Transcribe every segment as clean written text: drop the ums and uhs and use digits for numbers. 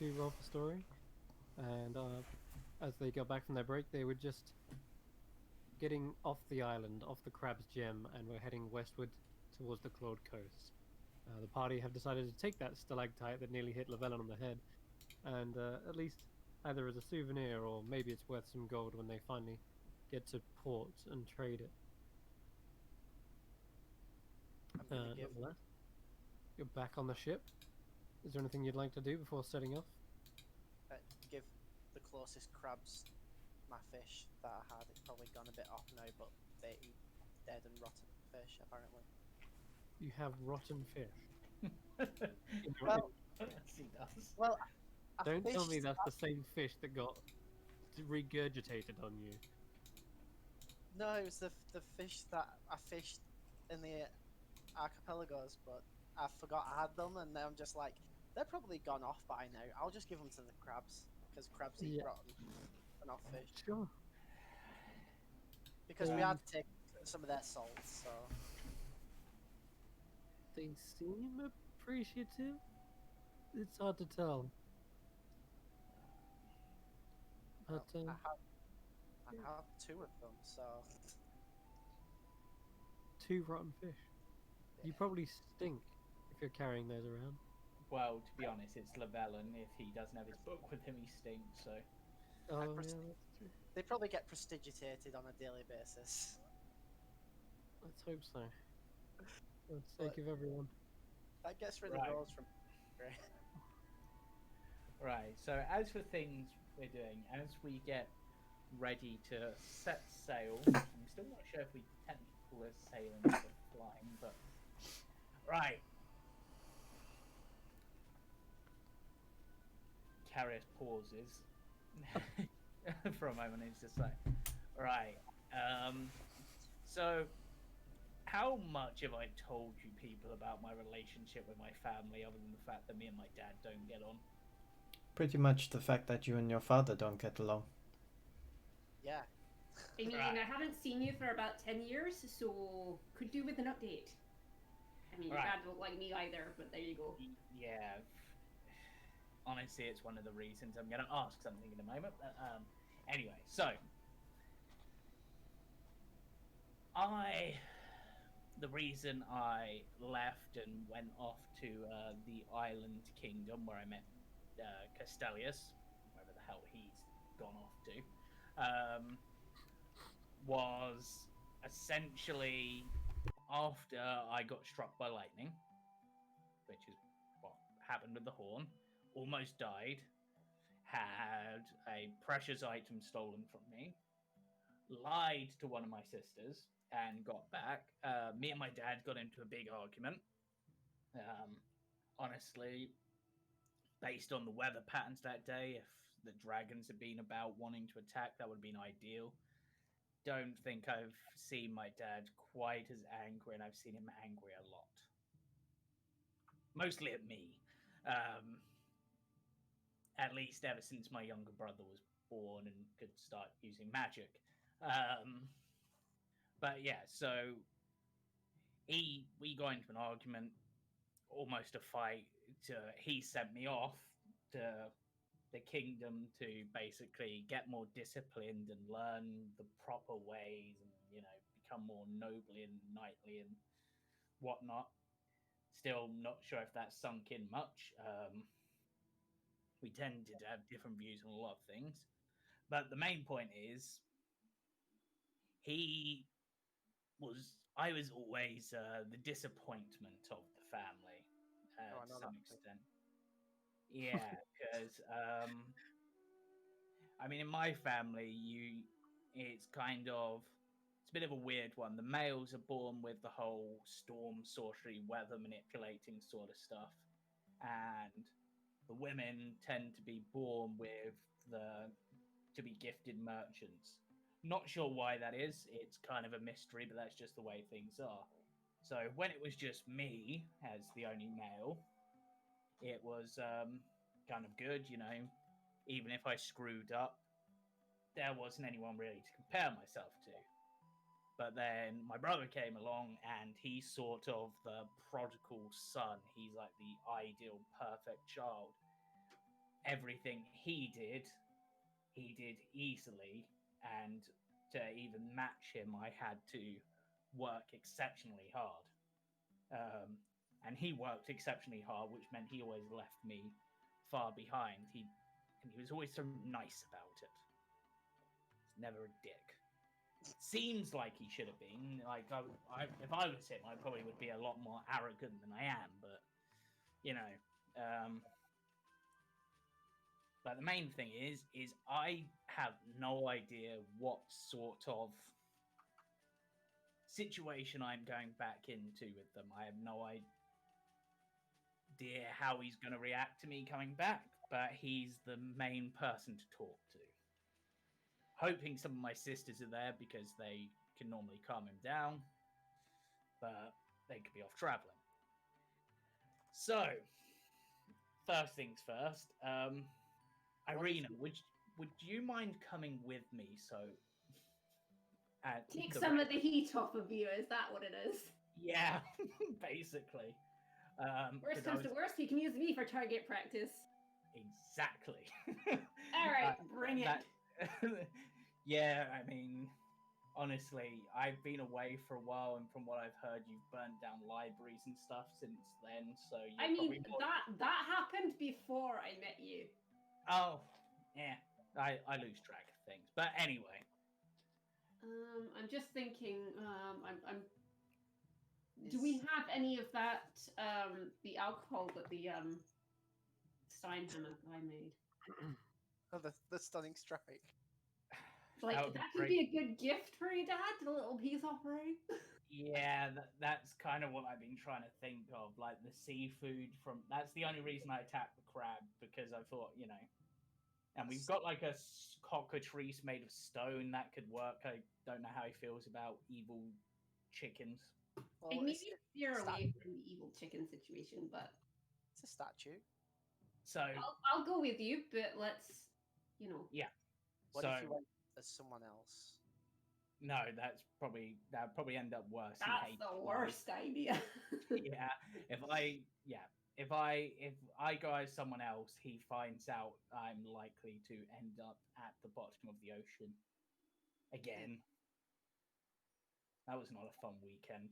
to roll for story, and as they got back from their break, they were just getting off the island, off the Crab's Gem, and were heading westward towards the Claude Coast. The party have decided to take that stalactite that nearly hit Llewellyn on the head, and at least either as a souvenir or maybe it's worth some gold when they finally get to port and trade it. Nonetheless, you're back on the ship. Is there anything you'd like to do before setting off? Give the closest crabs my fish that I had. It's probably gone a bit off now, but they eat dead and rotten fish, apparently. You have rotten fish. Well, yes, he does. Well, don't tell me that's the same fish that got regurgitated on you. No, it was the fish that I fished in the archipelagos, but I forgot I had them, and now I'm just like, they're probably gone off by now. I'll just give them to the crabs, because crabs eat rotten and off fish. Sure. Because we had to take some of their salt, so... They seem appreciative. It's hard to tell. But I have 2 of them, so... 2 rotten fish. You probably stink if you're carrying those around. Well, to be honest, it's Llewellyn. If he doesn't have his book with him, he stinks, so... Oh, yeah, that's true. They probably get prestidigitated on a daily basis. Let's hope so. For the sake of everyone. That gets rid of those from... Right, so as for things we're doing, as we get ready to set sail, I'm still not sure if we technically call it sailing or flying, but... Right. Carius pauses for a moment. He's just like, right. So, how much have I told you people about my relationship with my family, other than the fact that me and my dad don't get on? Pretty much the fact that you and your father don't get along. Yeah. I mean, I haven't seen you for about 10 years, so could do with an update. I mean, your dad don't like me either, but there you go. Yeah. Honestly, it's one of the reasons I'm going to ask something in a moment. But, anyway, so... The reason I left and went off to the island kingdom where I met Castellius, wherever the hell he's gone off to, was essentially after I got struck by lightning, which is what happened with the horn, almost died, had a precious item stolen from me, lied to one of my sisters, and got back. Me and my dad got into a big argument. Honestly, based on the weather patterns that day, if the dragons had been about wanting to attack, that would have been ideal. Don't think I've seen my dad quite as angry, and I've seen him angry a lot. Mostly at me. At least ever since my younger brother was born and could start using magic. But yeah, so we got into an argument, almost a fight. He sent me off to the kingdom to basically get more disciplined and learn the proper ways and, become more nobly and knightly and whatnot. Still not sure if that sunk in much. We tended to have different views on a lot of things. But the main point is, I was always the disappointment of the family to some extent. Yeah, because in my family, it's a bit of a weird one. The males are born with the whole storm, sorcery, weather manipulating sort of stuff, and the women tend to be born with to be gifted merchants. Not sure why that is. It's kind of a mystery, but that's just the way things are. So when it was just me as the only male, it was kind of good, Even if I screwed up, there wasn't anyone really to compare myself to. But then my brother came along, and he's sort of the prodigal son. He's like the ideal, perfect child. everything he did easily, and to even match him, I had to work exceptionally hard. And he worked exceptionally hard, which meant he always left me far behind. He was always so nice about it. He's never a dick. Seems like he should have been. Like, if I was him, I probably would be a lot more arrogant than I am. But you know, but the main thing is I have no idea what sort of situation I'm going back into with them. I have no idea how he's going to react to me coming back, but he's the main person to talk to. Hoping some of my sisters are there because they can normally calm him down, but they could be off traveling. So, first things first, Irina, would you mind coming with me? So, take some of the heat off of you. Is that what it is? Yeah, basically. Worst comes to worst, you can use me for target practice. Exactly. All right, bring it. Yeah, I mean, honestly, I've been away for a while, and from what I've heard, you've burnt down libraries and stuff since then. So I mean, that happened before I met you. Oh, yeah. I lose track of things, but anyway. I'm just thinking. Do we have any of that? The alcohol that the Steinhammer guy made. Oh, the stunning strike. Like that could be a good gift for your dad, a little peace offering. Yeah, that's kind of what I've been trying to think of, like the seafood from. That's the only reason I attacked the crab, because I thought, you know, and we've got like a cockatrice made of stone that could work. I don't know how he feels about evil chickens. Well, maybe steer away from the evil chicken situation, but it's a statue. So I'll go with you, but let's, you know. Yeah. What if you went as someone else? No, that'd probably end up worse. That's the worst idea. Yeah. If I go as someone else, he finds out I'm likely to end up at the bottom of the ocean again. That was not a fun weekend.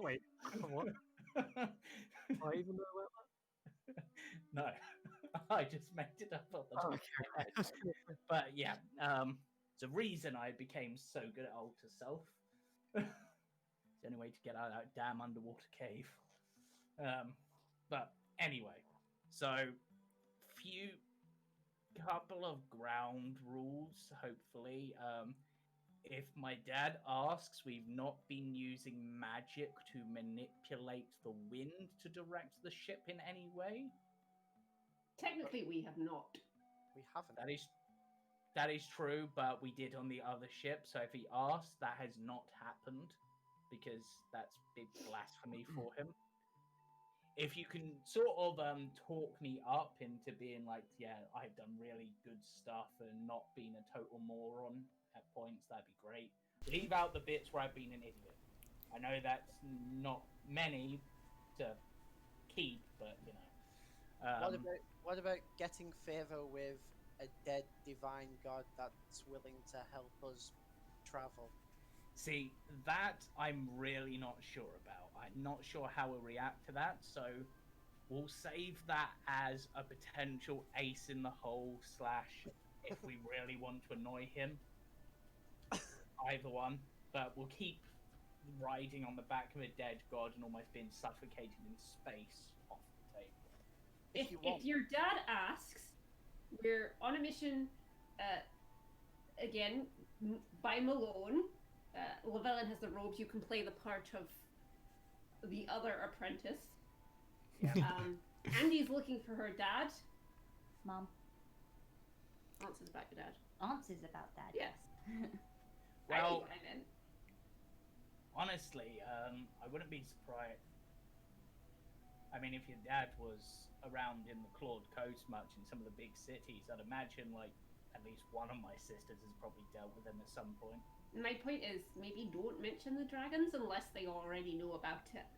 Wait, what? I even know about that? No, I just made it up on the top of my head. But yeah, the reason I became so good at Alter Self. It's the only way to get out of that damn underwater cave. But anyway, so couple of ground rules, hopefully. If my dad asks, we've not been using magic to manipulate the wind to direct the ship in any way. Technically, we have not. We haven't. That is true, but we did on the other ship. So if he asks, that has not happened, because that's big blasphemy for him. If you can sort of talk me up into being like, yeah, I've done really good stuff and not being a total moron at points, that'd be great. Leave out the bits where I've been an idiot. I know that's not many to keep, but you know. What about getting favor with a dead divine god that's willing to help us travel? See, that I'm really not sure about. I'm not sure how we'll react to that, so we'll save that as a potential ace in the hole / if we really want to annoy him. Either one. But we'll keep riding on the back of a dead god and almost being suffocated in space off the table. If your dad asks, we're on a mission, again, by Malone. Llewellyn has the robes. You can play the part of the other apprentice. Andy's looking for her dad. Mom. Answers about your dad. Answers about dad. Yes. Well, honestly, I wouldn't be surprised. I mean, if your dad was around in the Claude Coast much in some of the big cities, I'd imagine like at least one of my sisters has probably dealt with him at some point. My point is, maybe don't mention the dragons unless they already know about it.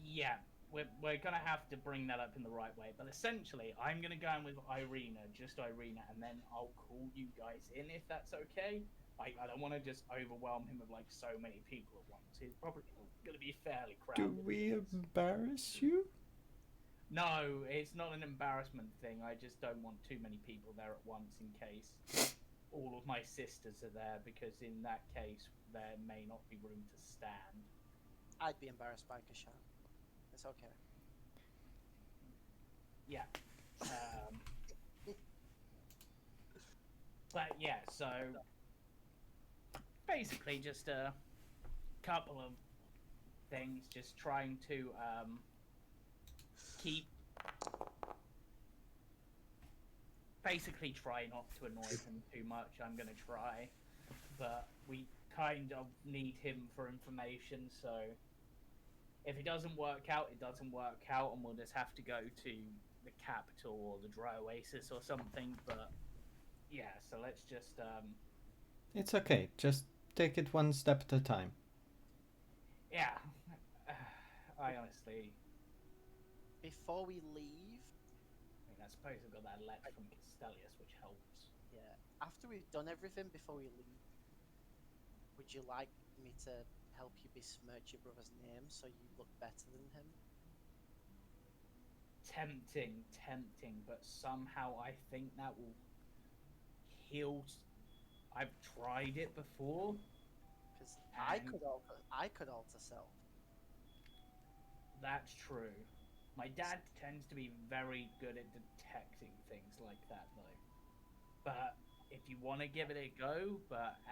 Yeah, we're gonna have to bring that up in the right way. But essentially, I'm gonna go in with Irina, just Irina, and then I'll call you guys in if that's okay. Like, I don't want to just overwhelm him with like so many people at once. It's probably gonna be fairly Do crowded. we embarrass you? No, it's not an embarrassment thing. I just don't want too many people there at once in case all of my sisters are there, because in that case there may not be room to stand. I'd be embarrassed by Kashan. It's okay. Yeah. But yeah, so basically just a couple of things, just trying to keep, basically try not to annoy him too much. I'm gonna try, but we kind of need him for information, so if it doesn't work out, it doesn't work out, and we'll just have to go to the capital or the dry oasis or something. But yeah, so let's just It's okay. Just take it one step at a time. yeah. I honestly, Before we leave, I suppose I've got that letter from Castellius, which helps. yeah, after we've done everything before we leave, would you like me to help you besmirch your brother's name so you look better than him? Tempting, but somehow I think that will heal. I've tried it before. Because And- I could alter self. That's true. My dad tends to be very good at detecting things like that, though. But if you want to give it a go,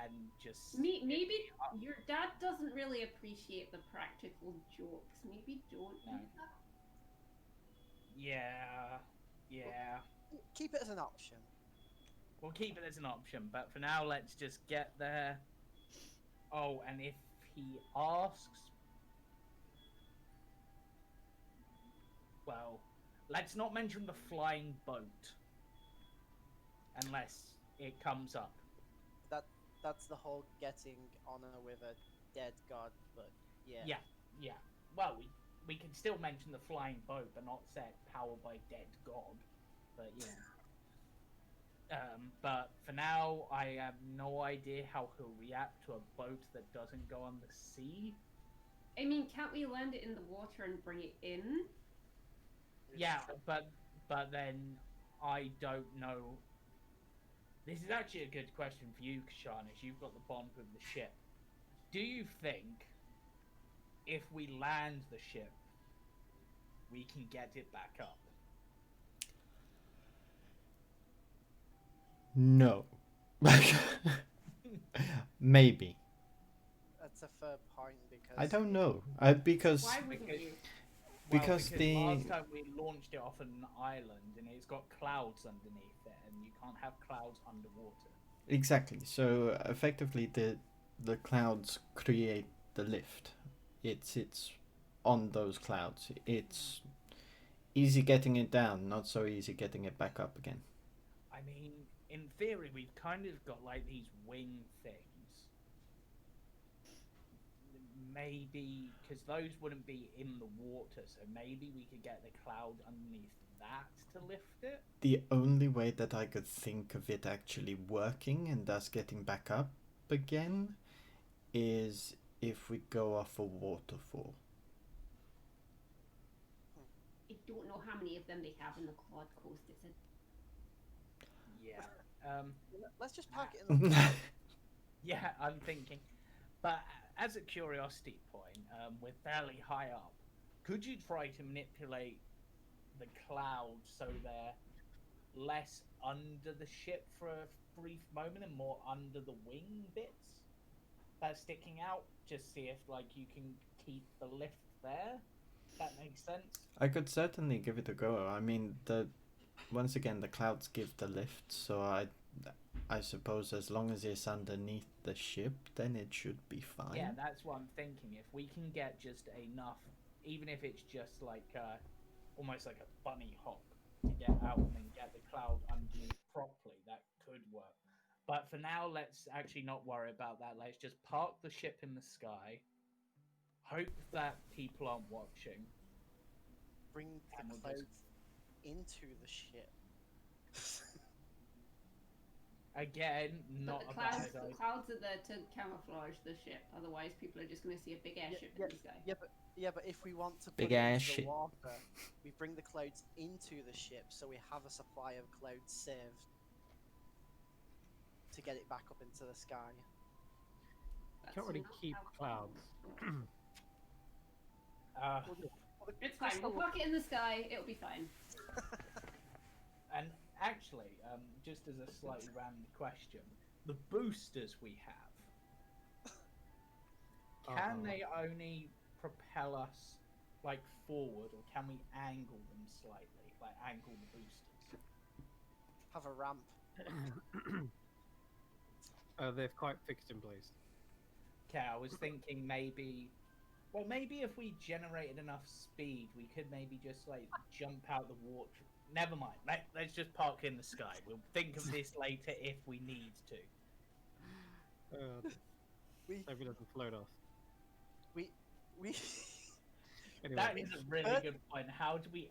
and just Maybe your dad doesn't really appreciate the practical jokes. Maybe don't do No. that. yeah, Keep it as an option. we'll keep it as an option. But for now, let's just get there. Oh, and if he asks, well, let's not mention the flying boat unless it comes up. That's the whole getting honor with a dead god, but yeah. Yeah. Well, we can still mention the flying boat, but not say powered by dead god. But yeah. But for now, I have no idea how he'll react to a boat that doesn't go on the sea. I mean, can't we land it in the water and bring it in? Yeah, but then I don't know. This is actually a good question for you, Kashan, as you've got the bond with the ship. Do you think if we land the ship, we can get it back up? No. Maybe. That's a fair point because I don't know. Because Why wouldn't because- you? Because the- last time we launched it off an island and it's got clouds underneath it, and you can't have clouds underwater. exactly. So effectively, the clouds create the lift. It sits on those clouds. It's easy getting it down, not so easy getting it back up again. I mean, in theory, we've kind of got like these wing things. Maybe because those wouldn't be in the water, so maybe we could get the cloud underneath that to lift it. The only way that I could think of it actually working and thus getting back up again is if we go off a waterfall. I don't know how many of them they have in the Cloud Coast. It's a Yeah. let's just park it in the Yeah, I'm thinking. But as a curiosity point, we're fairly high up. Could you try to manipulate the clouds so they're less under the ship for a brief moment and more under the wing bits that's sticking out? Just see if like you can keep the lift there. That makes sense. I could certainly give it a go. I mean, once again, the clouds give the lift, so I suppose as long as it's underneath the ship, then it should be fine. Yeah, that's what I'm thinking. If we can get just enough, even if it's just like almost like a bunny hop to get out and then get the cloud underneath properly, that could work. But for now, let's actually not worry about that. Let's just park the ship in the sky, hope that people aren't watching, bring And the we'll clouds just- into the ship. Again, not But a bad idea. the clouds are there to camouflage the ship. Otherwise, people are just going to see a big airship in the sky. Yeah, but if we want to put Big it ass into the ship. water, we bring the clouds into the ship, so we have a supply of clouds saved to get it back up into the sky. You can't really That's keep not clouds. It's fine. We'll park it in the sky. It'll be fine. And actually, just as a slightly random question, the boosters we have, can they only propel us like forward, or can we angle them slightly, like angle the boosters? Have a ramp. They're quite fixed in place. Okay, I was thinking maybe, well, maybe if we generated enough speed, we could maybe just like jump out the water. Never mind. Let's just park in the sky. We'll think of this later if we need to. We Hope it doesn't float off. we Anyway, That is a really good point. How do we?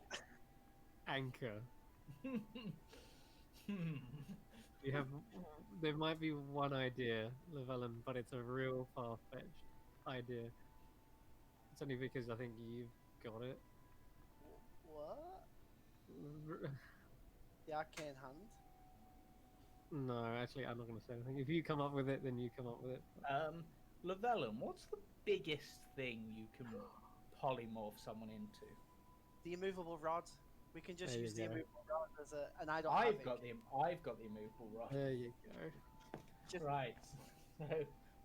anchor. You have. There might be one idea, Llewellyn, but it's a real far-fetched idea. It's only because I think you've got it. what? The arcane hand. No, actually, I'm not going to say anything. If you come up with it, then you come up with it. Llewellyn, what's the biggest thing you can polymorph someone into? The immovable rod. We can just There you use the go. immovable rod as a, and I don't I've have it. got the immovable rod. There you go. Just- Right. So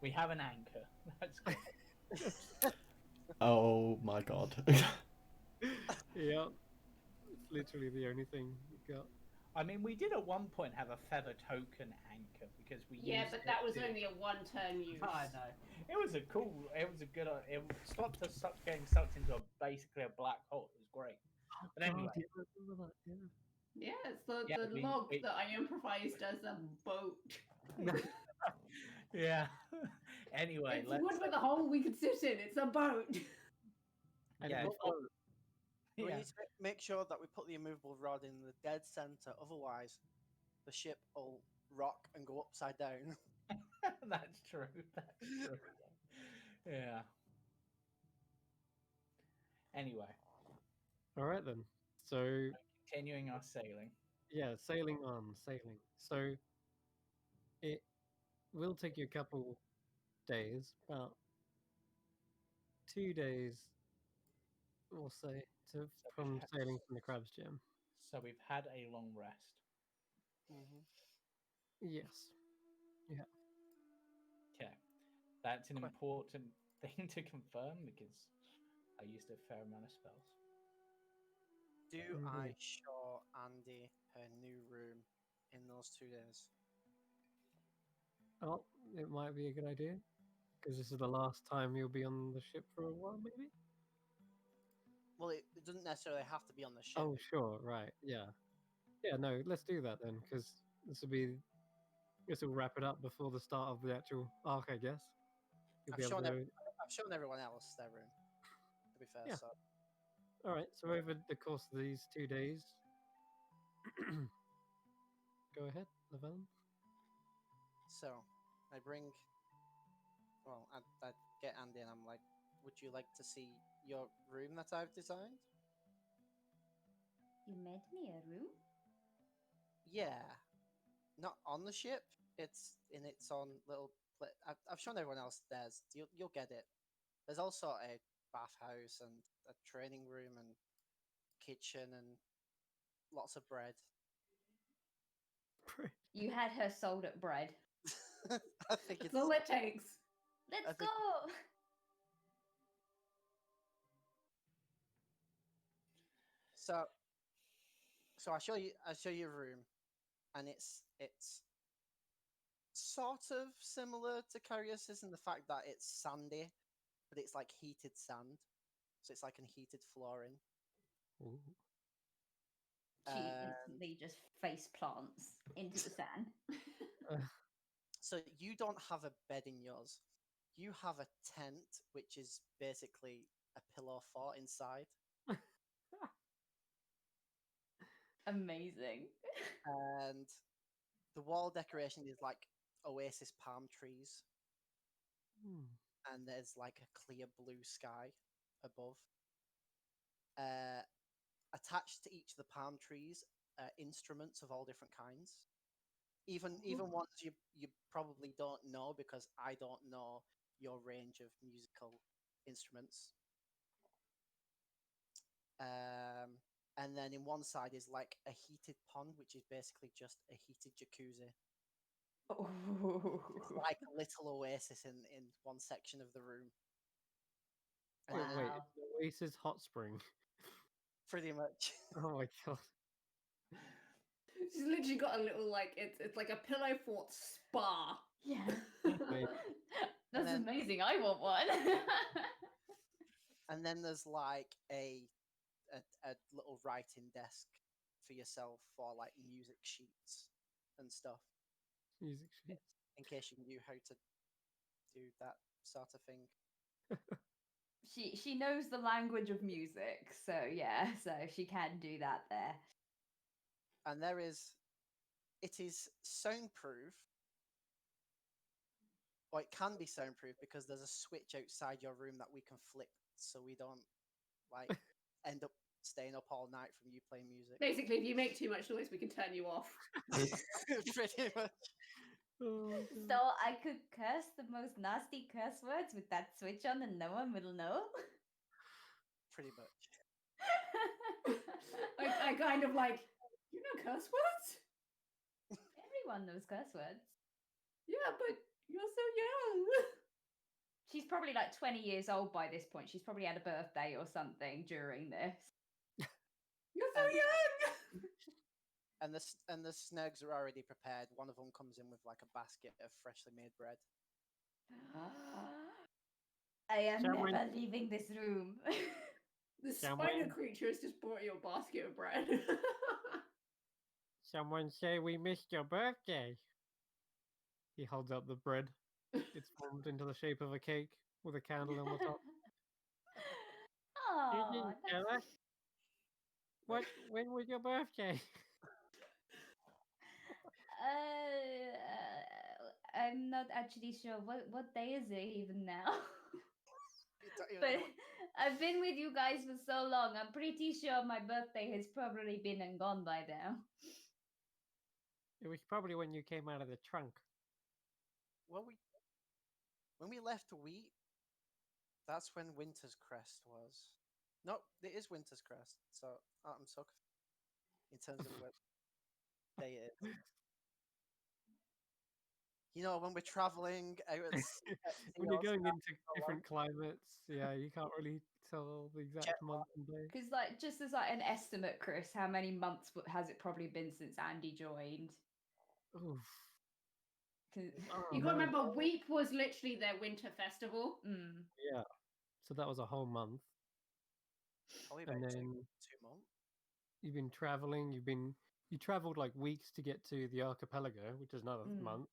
we have an anchor. That's good. Oh my god. Yeah, it's literally the only thing you got. I mean, we did at one point have a feather token anchor because we. Yeah, used but it that was to- only a one-turn use. I know. It was a cool. It was a good. It stopped us getting sucked into basically a black hole. It was great. But anyway, God, yeah, I remember that, yeah. Yeah, it's the, Yeah, the we- log we- that I improvised as a boat. yeah. Anyway, It's let's. wood with a hole we could sit in. It's a boat. And Yeah, it's well, We yeah. need to make sure that we put the immovable rod in the dead center. Otherwise, the ship will rock and go upside down. That's true. That's true. Yeah. Anyway, all right then. So continuing our sailing. yeah, sailing on, sailing. So it will take you a couple days, about 2 days, we'll say, from had- sailing from the Crab's Gem. So we've had a long rest. Yes. Okay. That's an Que- important thing to confirm because I used a fair amount of spells. Do I Mhm. show Andy her new room in those 2 days? Oh, it might be a good idea because this is the last time you'll be on the ship for a while, maybe. Well, it doesn't necessarily have to be on the ship. Oh, sure, right, yeah, yeah. No, let's do that then because this will wrap it up before the start of the actual arc, I guess. You'll be I've able shown, to. I've shown everyone else their room. To be fair, Yeah. so All right. So over the course of these 2 days, go ahead, Llewellyn. so I bring. Well, I get Andy and I'm like, would you like to see your room that I've designed? You made me a room? Yeah, not on the ship. It's in its own little. I've shown everyone else theirs. You'll get it. There's also a bathhouse and a training room and kitchen and lots of bread. You had her sold at bread. I think it's That's all it takes. Let's I think- go! so. So I show you a room, and it's sort of similar to Carius's in the fact that it's sandy, but it's like heated sand, so it's like an heated flooring. Ooh. She Um, instantly just face plants into the sand. So you don't have a bed in yours. You have a tent, which is basically a pillow fort inside. Amazing. And the wall decoration is like oasis palm trees, Hmm. and there's like a clear blue sky above. Attached to each of the palm trees are instruments of all different kinds. Even ones you probably don't know, because I don't know your range of musical instruments. And then in one side is like a heated pond, which is basically just a heated jacuzzi. It's like a little oasis in one section of the room. And Wait, then wait. Wow. The Oasis Hot Spring. pretty much. Oh my god. She's literally got a little like it's like a pillow fort spa. Yeah. Wait. That's then- amazing. I want one. And then there's like a little writing desk for yourself for like music sheets and stuff, Music sheets. in case you knew how to do that sort of thing. She knows the language of music, so yeah, so she can do that there. And it is soundproof, or it can be soundproof, because there's a switch outside your room that we can flick, so we don't like end up staying up all night from you playing music. Basically, if you make too much noise, we can turn you off. Pretty much. Oh, So I could curse the most nasty curse words with that switch on and no one will know. Pretty much. I kind of like, you know curse words? Everyone knows curse words. Yeah, but you're so young. She's probably like 20 years old by this point. She's probably had a birthday or something during this. You're so And- young. And the snugs are already prepared. One of them comes in with like a basket of freshly made bread. I am Someone- never leaving this room. The Someone- spider creature has just brought you a basket of bread. Someone say we missed your birthday. He holds up the bread. It's formed into the shape of a cake with a candle on the top. You Oh, didn't tell us. When was your birthday? I'm not actually sure what day is it even now. You don't even But know what- I've been with you guys for so long. I'm pretty sure my birthday has probably been and gone by now. It was probably when you came out of the trunk. Well, when we left Wheat, that's when Winter's Crest was. No, it is Winter's Crest. So I'm so confused in terms of what day it is. You know, when we're traveling out at sea, When you're going ocean, into different climates, yeah, you can't really tell the exact Check month and day. Because, like, just as like an estimate, Chris, how many months has it probably been since Andy joined? Oof. 'Cause- Oh, You got to man. remember, Weep was literally their winter festival. Mm. Yeah. So that was a whole month. probably And about then 2 months. you've been traveling, you traveled like weeks to get to the archipelago, which is another Mm. month.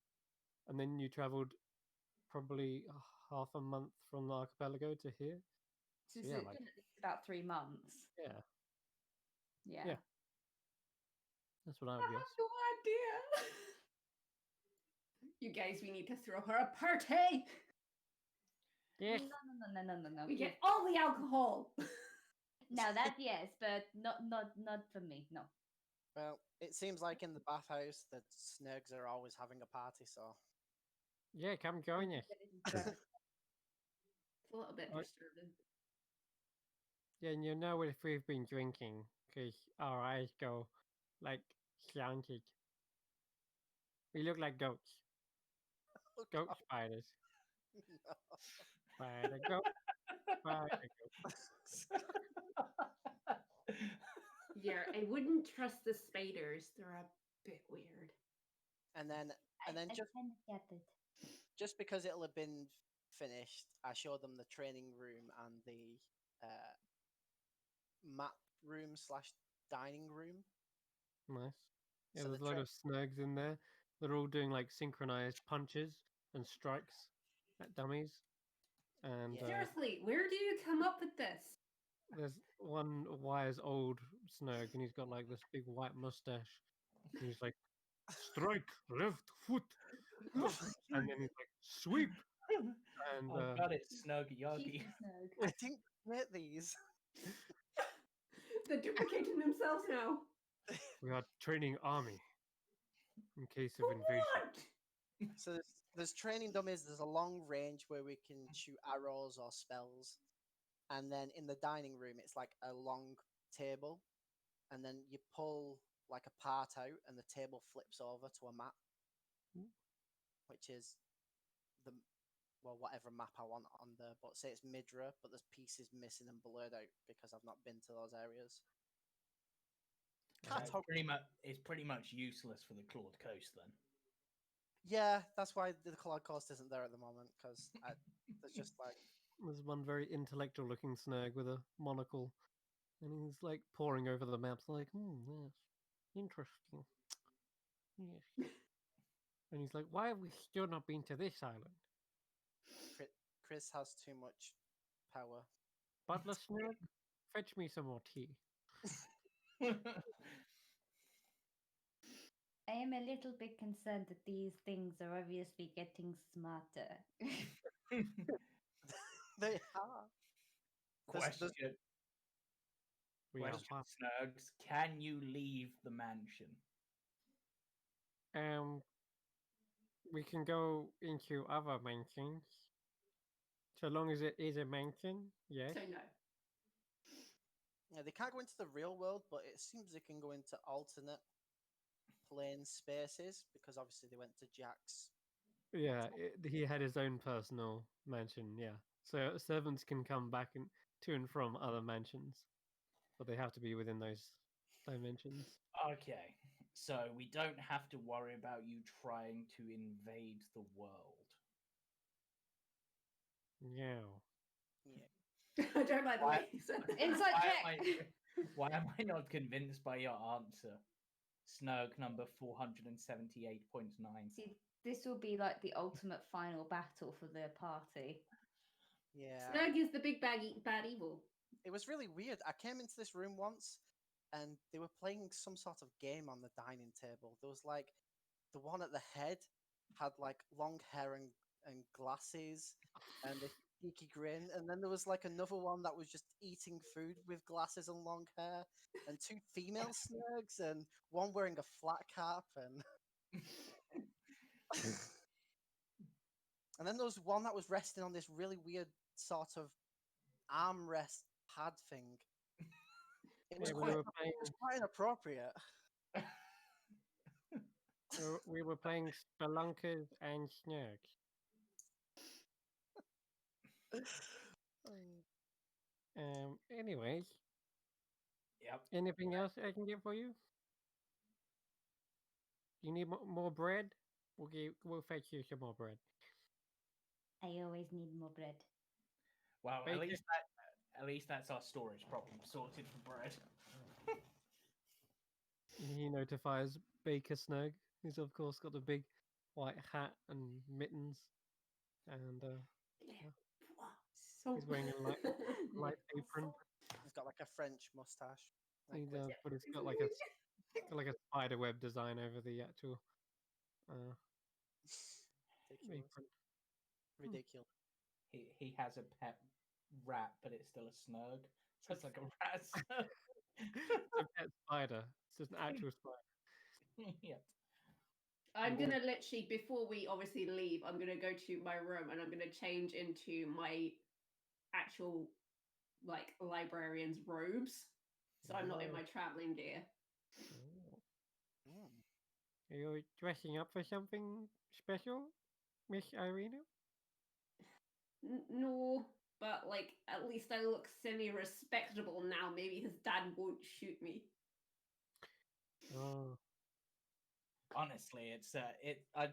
And then you traveled probably half a month from the archipelago to here. So Yeah, it's like- been at least about 3 months. Yeah, Yeah. Yeah. that's what I I would have guess. no idea. You guys, we need to throw her a party. Yes. No. We get all the alcohol. Now that yes, but not for me. No. Well, it seems like in the bathhouse the Snugs are always having a party, so Yeah, come join us. It's a little bit Right. disturbing. Yeah, and you know if we've been drinking, because our eyes go like slanted. We look like goats. Goat spiders. no. Spider goat. Spider goat. Yeah, I wouldn't trust the spiders. They're a bit weird. And then I just kind of get it. just because it'll have been finished, I showed them the training room and the map room / dining room. Nice. Yeah, So there's the a lot tra- of snags in there. They're all doing like synchronized punches and strikes at dummies. And Yeah. Seriously, where do you come up with this? there's one wise old Snurg, and he's got like this big white mustache. And he's like, strike left foot, and then he's like, sweep. And Oh god, it's Snug Yogi. Cheeky Snug. I didn't create these. They're duplicating themselves now. we are training army in case of invasion. What? So there's training dummies. There's a long range where we can shoot arrows or spells, and then in the dining room it's like a long table, and then you pull like a part out, and the table flips over to a map, which is whatever map I want on there. But say it's Midra, but there's pieces missing and blurred out because I've not been to those areas. It's pretty much useless for the Clawed Coast then. Yeah, that's why the Cloud Coast isn't there at the moment, because there's just like There's one very intellectual-looking Snurg with a monocle, and he's like poring over the maps, like, yes, interesting. Yes. And he's like, why have we still not been to this island? Chris has too much power. Butler Snurg, fetch me some more tea. I am a little bit concerned that these things are obviously getting smarter. They are. Question. We are Question, Snugs. Can you leave the mansion? we can go into other mansions. So long as it is a mansion, yes. So no. Yeah, they can't go into the real world, but it seems they can go into alternate plane spaces because obviously they went to Jack's. Yeah, he had his own personal mansion, yeah. So servants can come back to and from other mansions, but they have to be within those dimensions. Okay, so we don't have to worry about you trying to invade the world. Yeah. Yeah. I don't like the way he said that. Inside check. Why am I not convinced by your answer? Snurg number 478.9. See, this will be like the ultimate final battle for the party. Yeah. Snug is the big bad evil. It was really weird. I came into this room once and they were playing some sort of game on the dining table. There was like the one at the head had like long hair and glasses and a geeky grin, and then there was like another one that was just eating food with glasses and long hair, and two female Snurgs and one wearing a flat cap and and then there was one that was resting on this really weird sort of armrest pad thing. It was, Yeah, it was quite inappropriate. we were playing Spelunkers and Snurks. Anyways. Yep. Anything else I can get for you? You need more bread? We'll fetch you some more bread. I always need more bread. Well, Bacon. at least that's our storage problem sorted for bread. He notifies Baker Snug, who's of course got the big white hat and mittens, and So he's wearing a light apron. He's got like a French mustache. He Like, does, but it's got like a spider web design over the actual ridiculous. apron. Ridiculous. He has a pet rat, but it's still a Snurg. So it's like a rat Snurg. It's a pet spider. It's just an actual spider. Yep. I'm gonna literally, before we obviously leave, I'm gonna go to my room and I'm gonna change into my actual like librarian's robes, so I'm not in my traveling gear. Oh. Are you dressing up for something special, Miss Irina? No, but like at least I look semi-respectable now. Maybe his dad won't shoot me. Oh. Honestly, I'd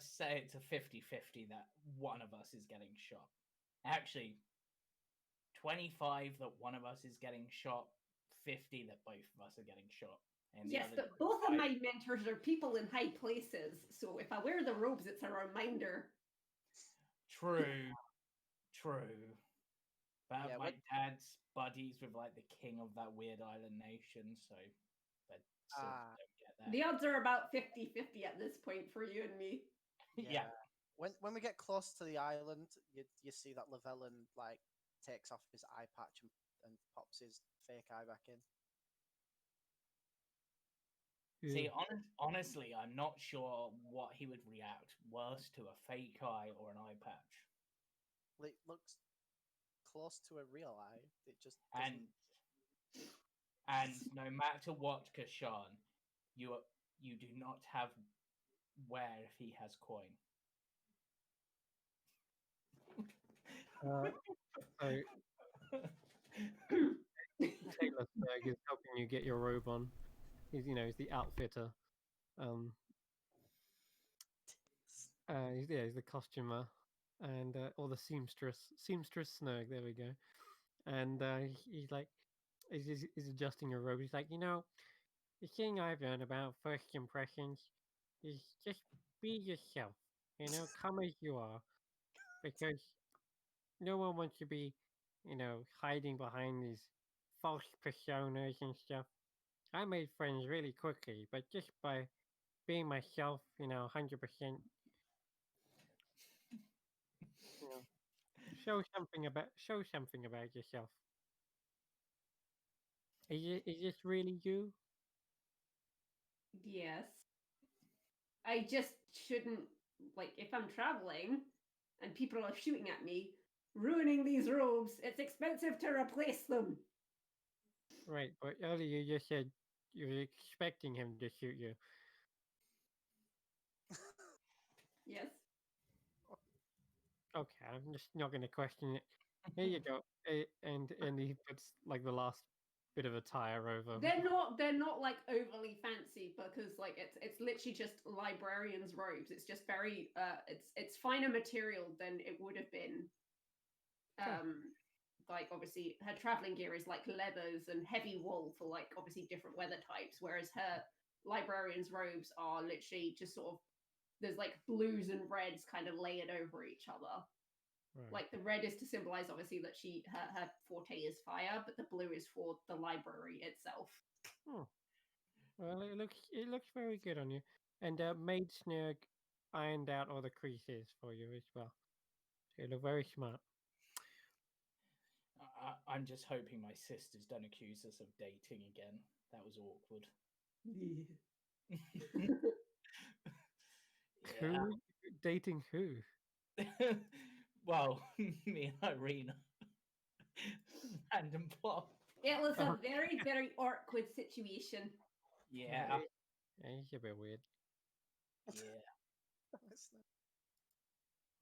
say it's a 50-50 that one of us is getting shot. Actually, 25 that one of us is getting shot, 50 that both of us are getting shot. And Yes, but both of my mentors are people in high places, so if I wear the robes, it's a reminder. True. But Yeah, my dad's buddies with like the king of that weird island nation, so they sort of Ah, don't get that. The odds are about 50-50 at this point for you and me. Yeah. When we get close to the island, you see that Llewellyn like takes off his eye patch and pops his fake eye back in. See, Yeah. honestly, I'm not sure what he would react worse to, a fake eye or an eye patch. It looks close to a real eye. It just doesn't. And no matter what, Kashan, you do not have where if he has coin. So Taylor Berg is helping you get your robe on. He's he's the outfitter. He's the costumer, and or the seamstress Snurg. There we go. And he's like, he's adjusting your robe. He's like, the thing I've learned about first impressions is just be yourself. Come as you are, because no one wants to be, hiding behind these false personas and stuff. I made friends really quickly, but just by being myself, 100%, you know, show something about yourself. Is this really you? Yes. I just shouldn't, like, if I'm traveling and people are shooting at me, ruining these robes, it's expensive to replace them. Right, but earlier you just said you were expecting him to shoot you. Yes. Okay, I'm just not going to question it. Here you go. And he puts like the last bit of attire over. They're not like overly fancy because like it's literally just librarians' robes. It's just very it's finer material than it would have been. Like obviously her traveling gear is like leathers and heavy wool for like obviously different weather types, whereas her librarians' robes are literally just sort of there's like blues and reds kind of layered over each other. Right. Like the red is to symbolize obviously that her forte is fire, but the blue is for the library itself. Oh. Well, it looks very good on you. And Maid Snurg ironed out all the creases for you as well. So you look very smart. I'm just hoping my sisters don't accuse us of dating again. That was awkward. Yeah. Who dating who? Well, me and Irina. Random plot. It was a very, very awkward situation. Yeah. Yeah, he's a bit weird. Yeah.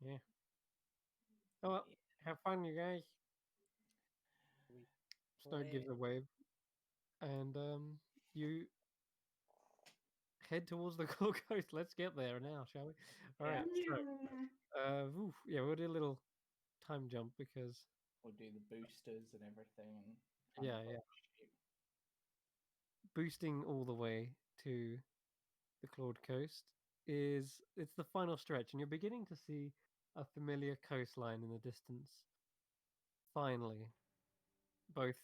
Yeah. Oh, well, have fun, you guys. Snow gives a wave, and you head towards the Gold Coast. Let's get there now, shall we? All right. So, yeah, we'll do a little time jump because We'll do the boosters and everything. Yeah. Boosting all the way to the Claude Coast it's the final stretch, and you're beginning to see a familiar coastline in the distance. Finally, both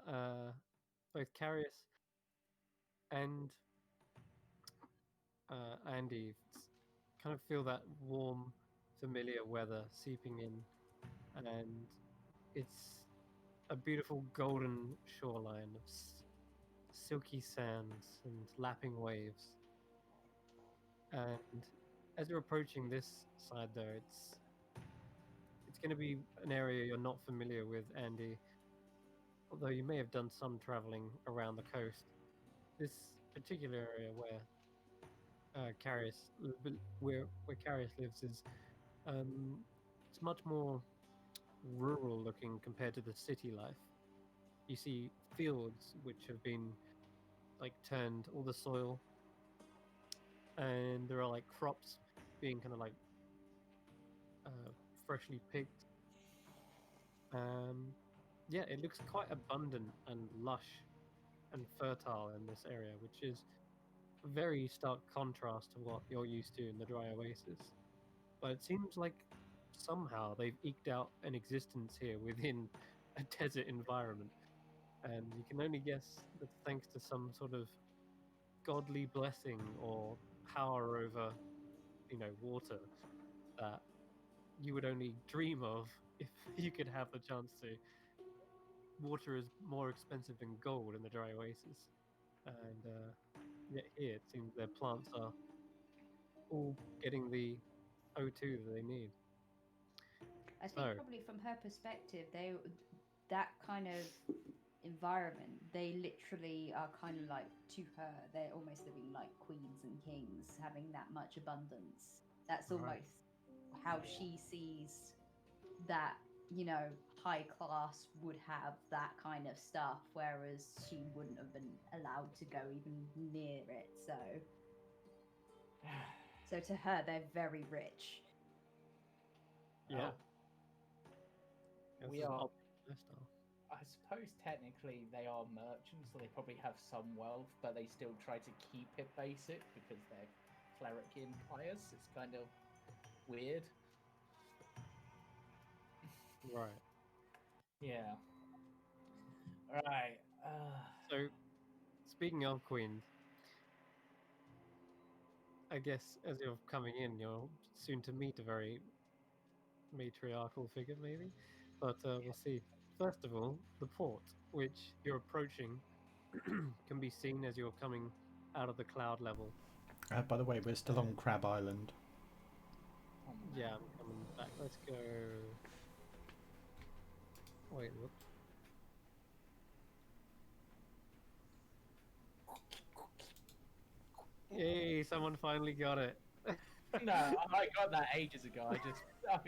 Carius and Andy kind of feel that warm, familiar weather seeping in, and it's a beautiful golden shoreline of silky sands and lapping waves. And as you're approaching this side, though, it's going to be an area you're not familiar with, Andy. Although you may have done some traveling around the coast, this particular area where where Carius lives is it's much more rural looking compared to the city life. You see fields which have been like turned all the soil, and there are like crops being kind of like freshly picked. Yeah, it looks quite abundant and lush and fertile in this area, which is a very stark contrast to what you're used to in the dry oasis. But it seems like somehow they've eked out an existence here within a desert environment. And you can only guess that thanks to some sort of godly blessing or power over, water that you would only dream of if you could have the chance to. Water is more expensive than gold in the dry oasis, and yet here it seems their plants are all getting the O2 that they need. I think So- probably from her perspective, that kind of environment, they literally are kind of like, to her, they're almost living like queens and kings, having that much abundance. That's Right. almost how she sees that, high class would have that kind of stuff, whereas she wouldn't have been allowed to go even near it. So to her, they're very rich. Yeah. Oh. This We is an are- opulent lifestyle. I suppose technically they are merchants, so they probably have some wealth, but they still try to keep it basic because they're cleric empires. It's kind of weird. Right. Yeah. Right. So, speaking of queens, I guess as you're coming in, you're soon to meet a very matriarchal figure, maybe. But we'll see. First of all, the port, which you're approaching, can be seen as you're coming out of the cloud level. By the way, we're still on Crab Island. Yeah, I'm coming back. Let's go. Wait, whoops. Yay, someone finally got it. No, I got that ages ago. I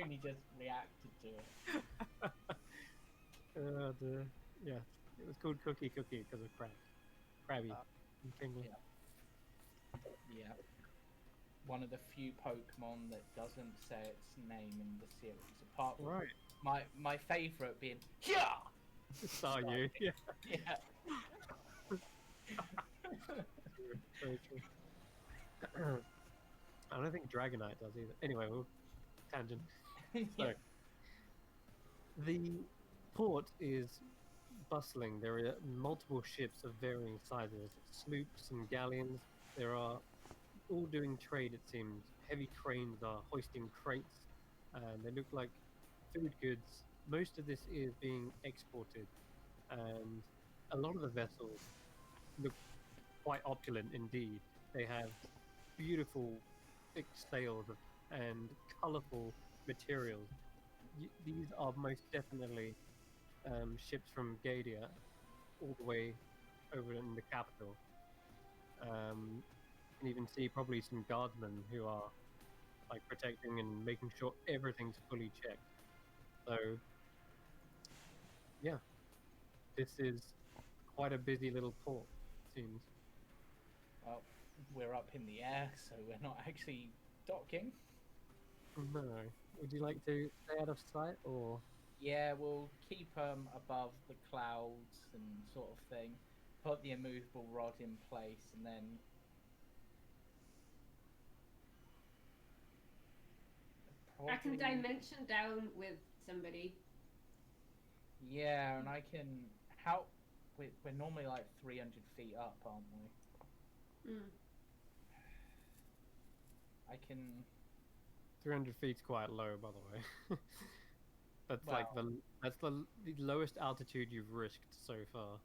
only just reacted to it. Yeah, it was called Cookie because of crab. Crabby. and tingly. Yeah. One of the few Pokemon that doesn't say its name in the series, apart from Right. my favorite being yeah. Saw you. Yeah. Yeah. Very true. I don't think Dragonite does either. Anyway, we'll tangent. So, the port is bustling. There are multiple ships of varying sizes, sloops and galleons. There are all doing trade, it seems. Heavy cranes are hoisting crates, and they look like food goods. Most of this is being exported, and a lot of the vessels look quite opulent indeed. They have beautiful, thick sails and colorful materials. These are most definitely ships from Gadia, all the way over in the capital. You can even see probably some guardsmen who are like protecting and making sure everything's fully checked. So, yeah, this is quite a busy little port, it seems. Well, we're up in the air, so we're not actually docking. No. Would you like to stay out of sight, or? Yeah, we'll keep above the clouds and sort of thing. Put the immovable rod in place, and then I can probably- dimension down with somebody. Yeah, and I can. How? We're normally like 300 feet up, aren't we? Mm. I can. 300 feet's quite low, by the way. That's the lowest altitude you've risked so far.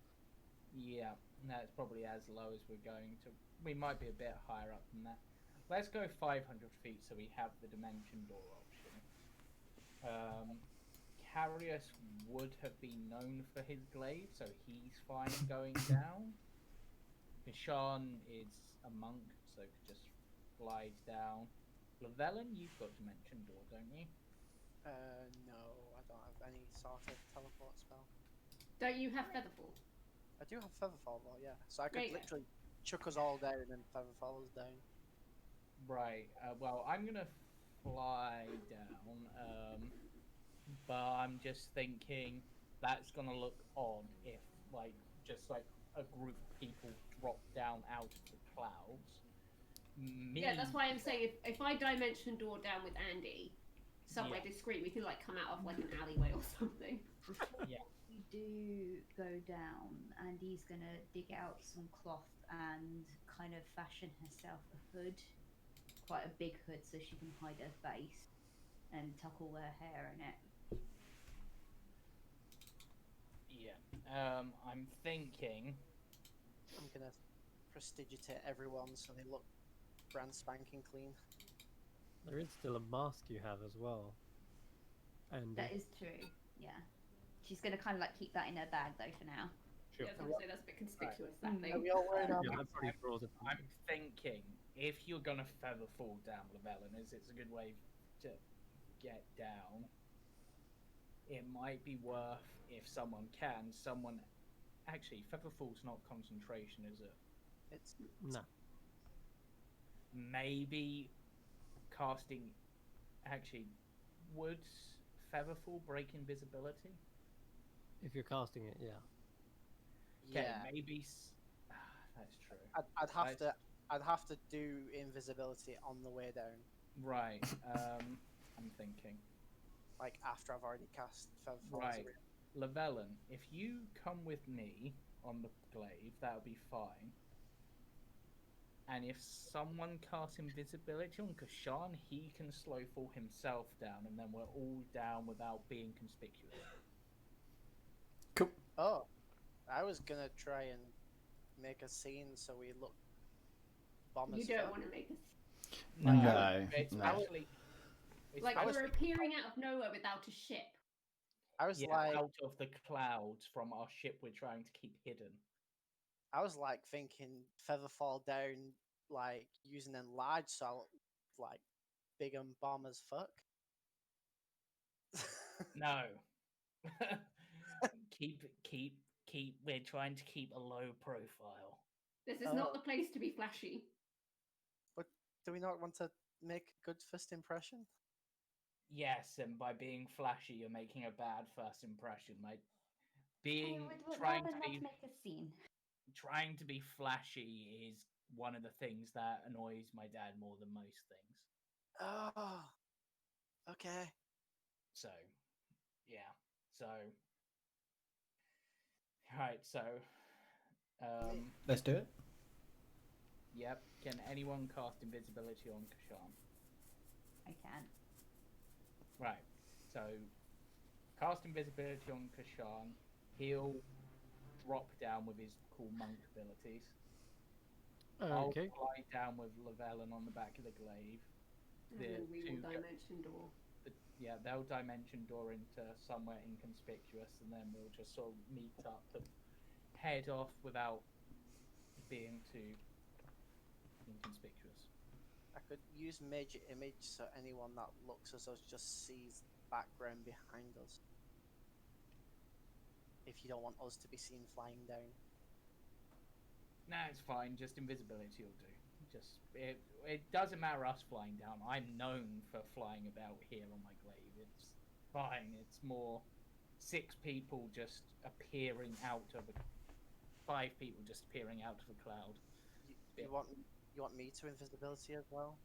Yeah, that's probably as low as we're going to. We might be a bit higher up than that. Let's go 500 feet so we have the dimension door option. Carius would have been known for his glaive, so he's fine going down. Bishan is a monk, so could just glide down. Lavellin, you've got dimension door, don't you? No, I don't have any sort of teleport spell. Don't you have Featherfall? I do have Featherfall though, yeah. So I could There you go. literally chuck us all down and then Featherfall us down. Right. Well, I'm gonna fly down, but I'm just thinking that's gonna look odd if, just like a group of people drop down out of the clouds. Yeah, that's why I'm saying if I dimension door down with Andy, somewhere discreet. We can like come out of like an alleyway or something. You do go down, and he's gonna dig out some cloth and kind of fashion herself a hood, quite a big hood, so she can hide her face, and tuck all her hair in it. Yeah. I'm thinking. I'm gonna prestigitate everyone so they look brand spanking clean. There is still a mask you have as well. And That is true. Yeah, she's gonna kind of like keep that in her bag though for now. sure. Yeah, I was gonna say that's a bit conspicuous. That Mm. thing. Are we all wearing our Yeah, masks? that probably draws I'm attention. thinking if you're gonna feather fall down Llewellyn, as it's a good way to get down. It might be worth if someone actually featherfall's not concentration, is it? It's No. Maybe casting. Actually, would featherfall break invisibility? If you're casting it, yeah. Okay, yeah. maybe. That's true. I'd have to do invisibility on the way down, Right. I'm thinking. like after I've already cast Featherfall. Right. Llewellyn, if you come with me on the glaive, that'll be fine. And if someone casts invisibility on Kashan, he can slow fall himself down, and then we're all down without being conspicuous. Cool. Oh, I was gonna try and make a scene so we look bomb You as don't fuck. want to make us No, it's no. actually like I was we're appearing out of nowhere without a ship. I was yeah, like, out of the clouds from our ship we're trying to keep hidden. I was like thinking feather fall down, like using enlarge, so I'll, like big and bomb as fuck. No. keep. We're trying to keep a low profile. This is not the place to be flashy. But do we not want to make a good first impression? Yes, and by being flashy, you're making a bad first impression. Like being We'd trying rather to not be make a scene. trying to be flashy is one of the things that annoys my dad more than most things. Oh, okay. So, yeah. So, right. So, Let's do it. yep. Can anyone cast invisibility on Kashan? I can. Right. So, cast invisibility on Kashan. He'll drop down with his cool monk abilities. I'll Okay. fly down with Llewellyn on the back of the glaive. And The then we will two- dimension door. Yeah, they'll dimension door into somewhere inconspicuous, and then we'll just sort of meet up and head off without being too inconspicuous. I could use major image so anyone that looks as us just sees background behind us. If you don't want us to be seen flying down. Nah, it's fine. Just invisibility will do. Just it doesn't matter us flying down. I'm known for flying about here on my glaive. It's fine. It's more 6 people just appearing out of 5 people just appearing out of a cloud. You want me to invisibility as well?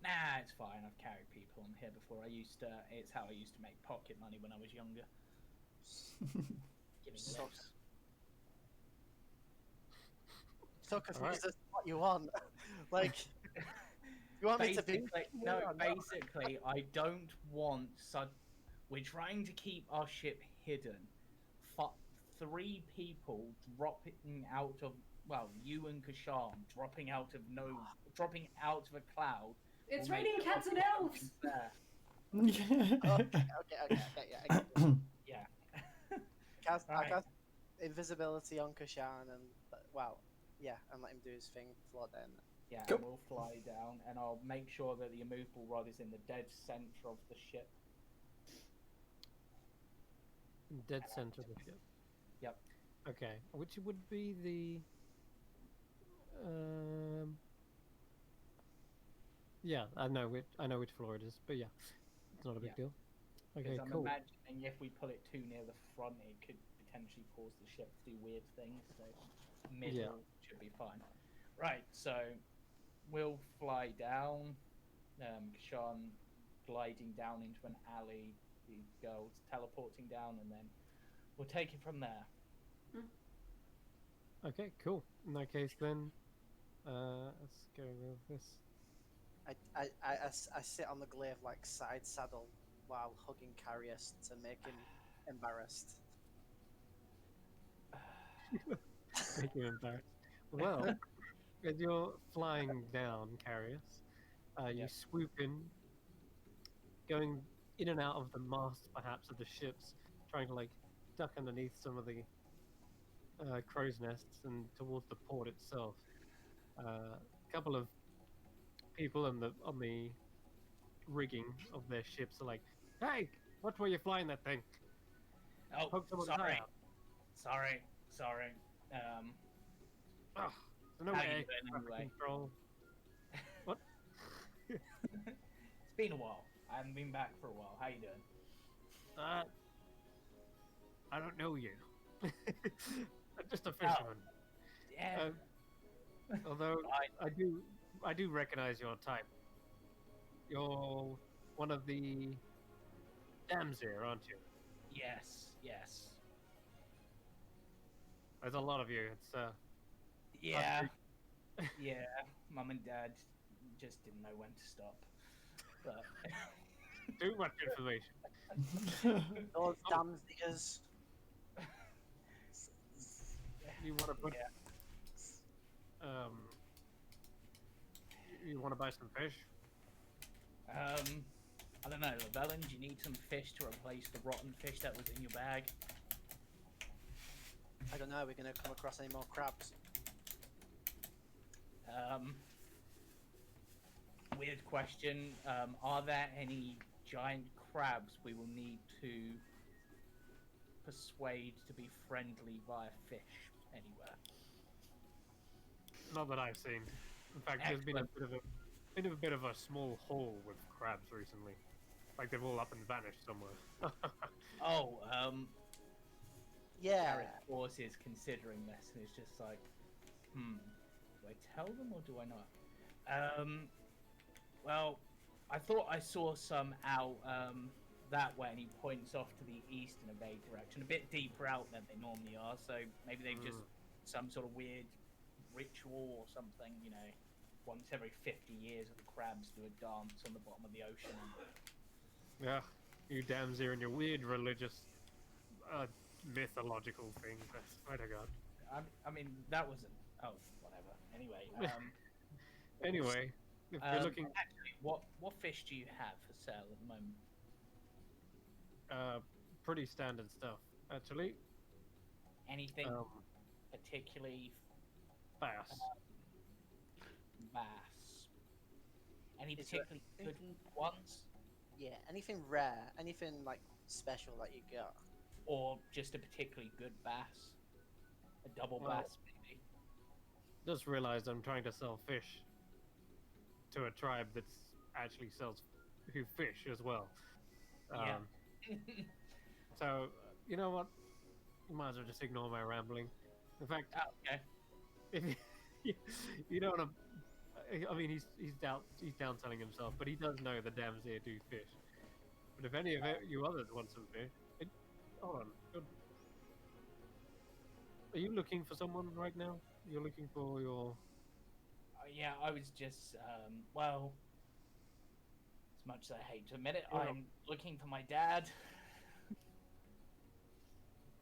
Nah, it's fine. I've carried people on here before. It's how I used to make pocket money when I was younger. Giving So- lifts. So confused Alright. as to what you want. Like, you want me to be? Basically, I don't want. We're trying to keep our ship hidden. 3 people dropping out of. Well, you and Kashan dropping out of a cloud. It's will make raining cats and elves. there. Okay, yeah, I get it. Yeah. I Alright. cast invisibility on Kashan and and let him do his thing, float down. Yeah, Cool. and we'll fly down, and I'll make sure that the immovable rod is in the dead center of the ship. Dead center of the ship. Yep. Okay. Which would be the. Yeah, I know which floor it is, but yeah, it's not a big Yeah. deal. Okay, Because I'm cool. imagining if we put it too near the front, it could potentially cause the ship to do weird things. So middle should be fine. Right, so we'll fly down. Kashan gliding down into an alley. The girls teleporting down, and then we'll take it from there. Okay, cool. In that case, then, let's go with this. I sit on the glaive like side saddle while hugging Carius to make him embarrassed. Make you embarrassed. Well, as you're flying down, Carius, you Yep. swoop in, going in and out of the masts, perhaps, of the ships, trying to like duck underneath some of the crow's nests and towards the port itself. A couple of people on the rigging of their ships are like, "Hey, watch where you're flying that thing! Oh, Poke someone's eye sorry, out!" sorry. Ugh, there's no How you way. doing Traffic anyway? control. What? It's been a while. I haven't been back for a while. How you doing? I don't know you. I'm just a fisherman. Yeah. Although Fine. I do recognize your type. You're one of the Damzires, aren't you? Yes. There's a lot of you. It's Yeah. Yeah. Mum and Dad just didn't know when to stop. But too much information. Those Damzires. You want to put yeah. you want to buy some fish? I don't know, Llewellyn, do you need some fish to replace the rotten fish that was in your bag? I don't know. We're gonna come across any more crabs. Weird question. Are there any giant crabs we will need to persuade to be friendly via fish anywhere? Not that I've seen. In fact, there's been a bit of a small haul with crabs recently. Like they've all up and vanished somewhere. Oh, Yeah. Gareth Force is considering this, and it's just like, do I tell them or do I not? Well, I thought I saw some out that way, and he points off to the east in a vague direction, a bit deeper out than they normally are. So maybe they've just some sort of weird ritual or something. You know, once every 50 years, the crabs do a dance on the bottom of the ocean. Yeah, you Damzire and your weird religious, mythological things. I swear to God. I mean, that wasn't. Oh, whatever. Anyway. Anyway, if you're looking, Actually, what fish do you have for sale at the moment? pretty standard stuff actually. Anything particularly Bass. bass? Any Is there particularly good anything- ones, Yeah. Anything rare? Anything like special that you got? or just a particularly good bass? A double Well, bass, maybe. Just realized I'm trying to sell fish to a tribe that's actually sells who fish as well. Yeah. So you know what? You might as well just ignore my rambling. In fact, Okay. if you don't want to, I mean, he's downselling himself, but he does know the Damzire do fish. But if any of you others want some fish, hold on. Are you looking for someone right now? You're looking for your. Yeah, I was just well, as much as I hate to admit it, Well- I'm looking for my dad.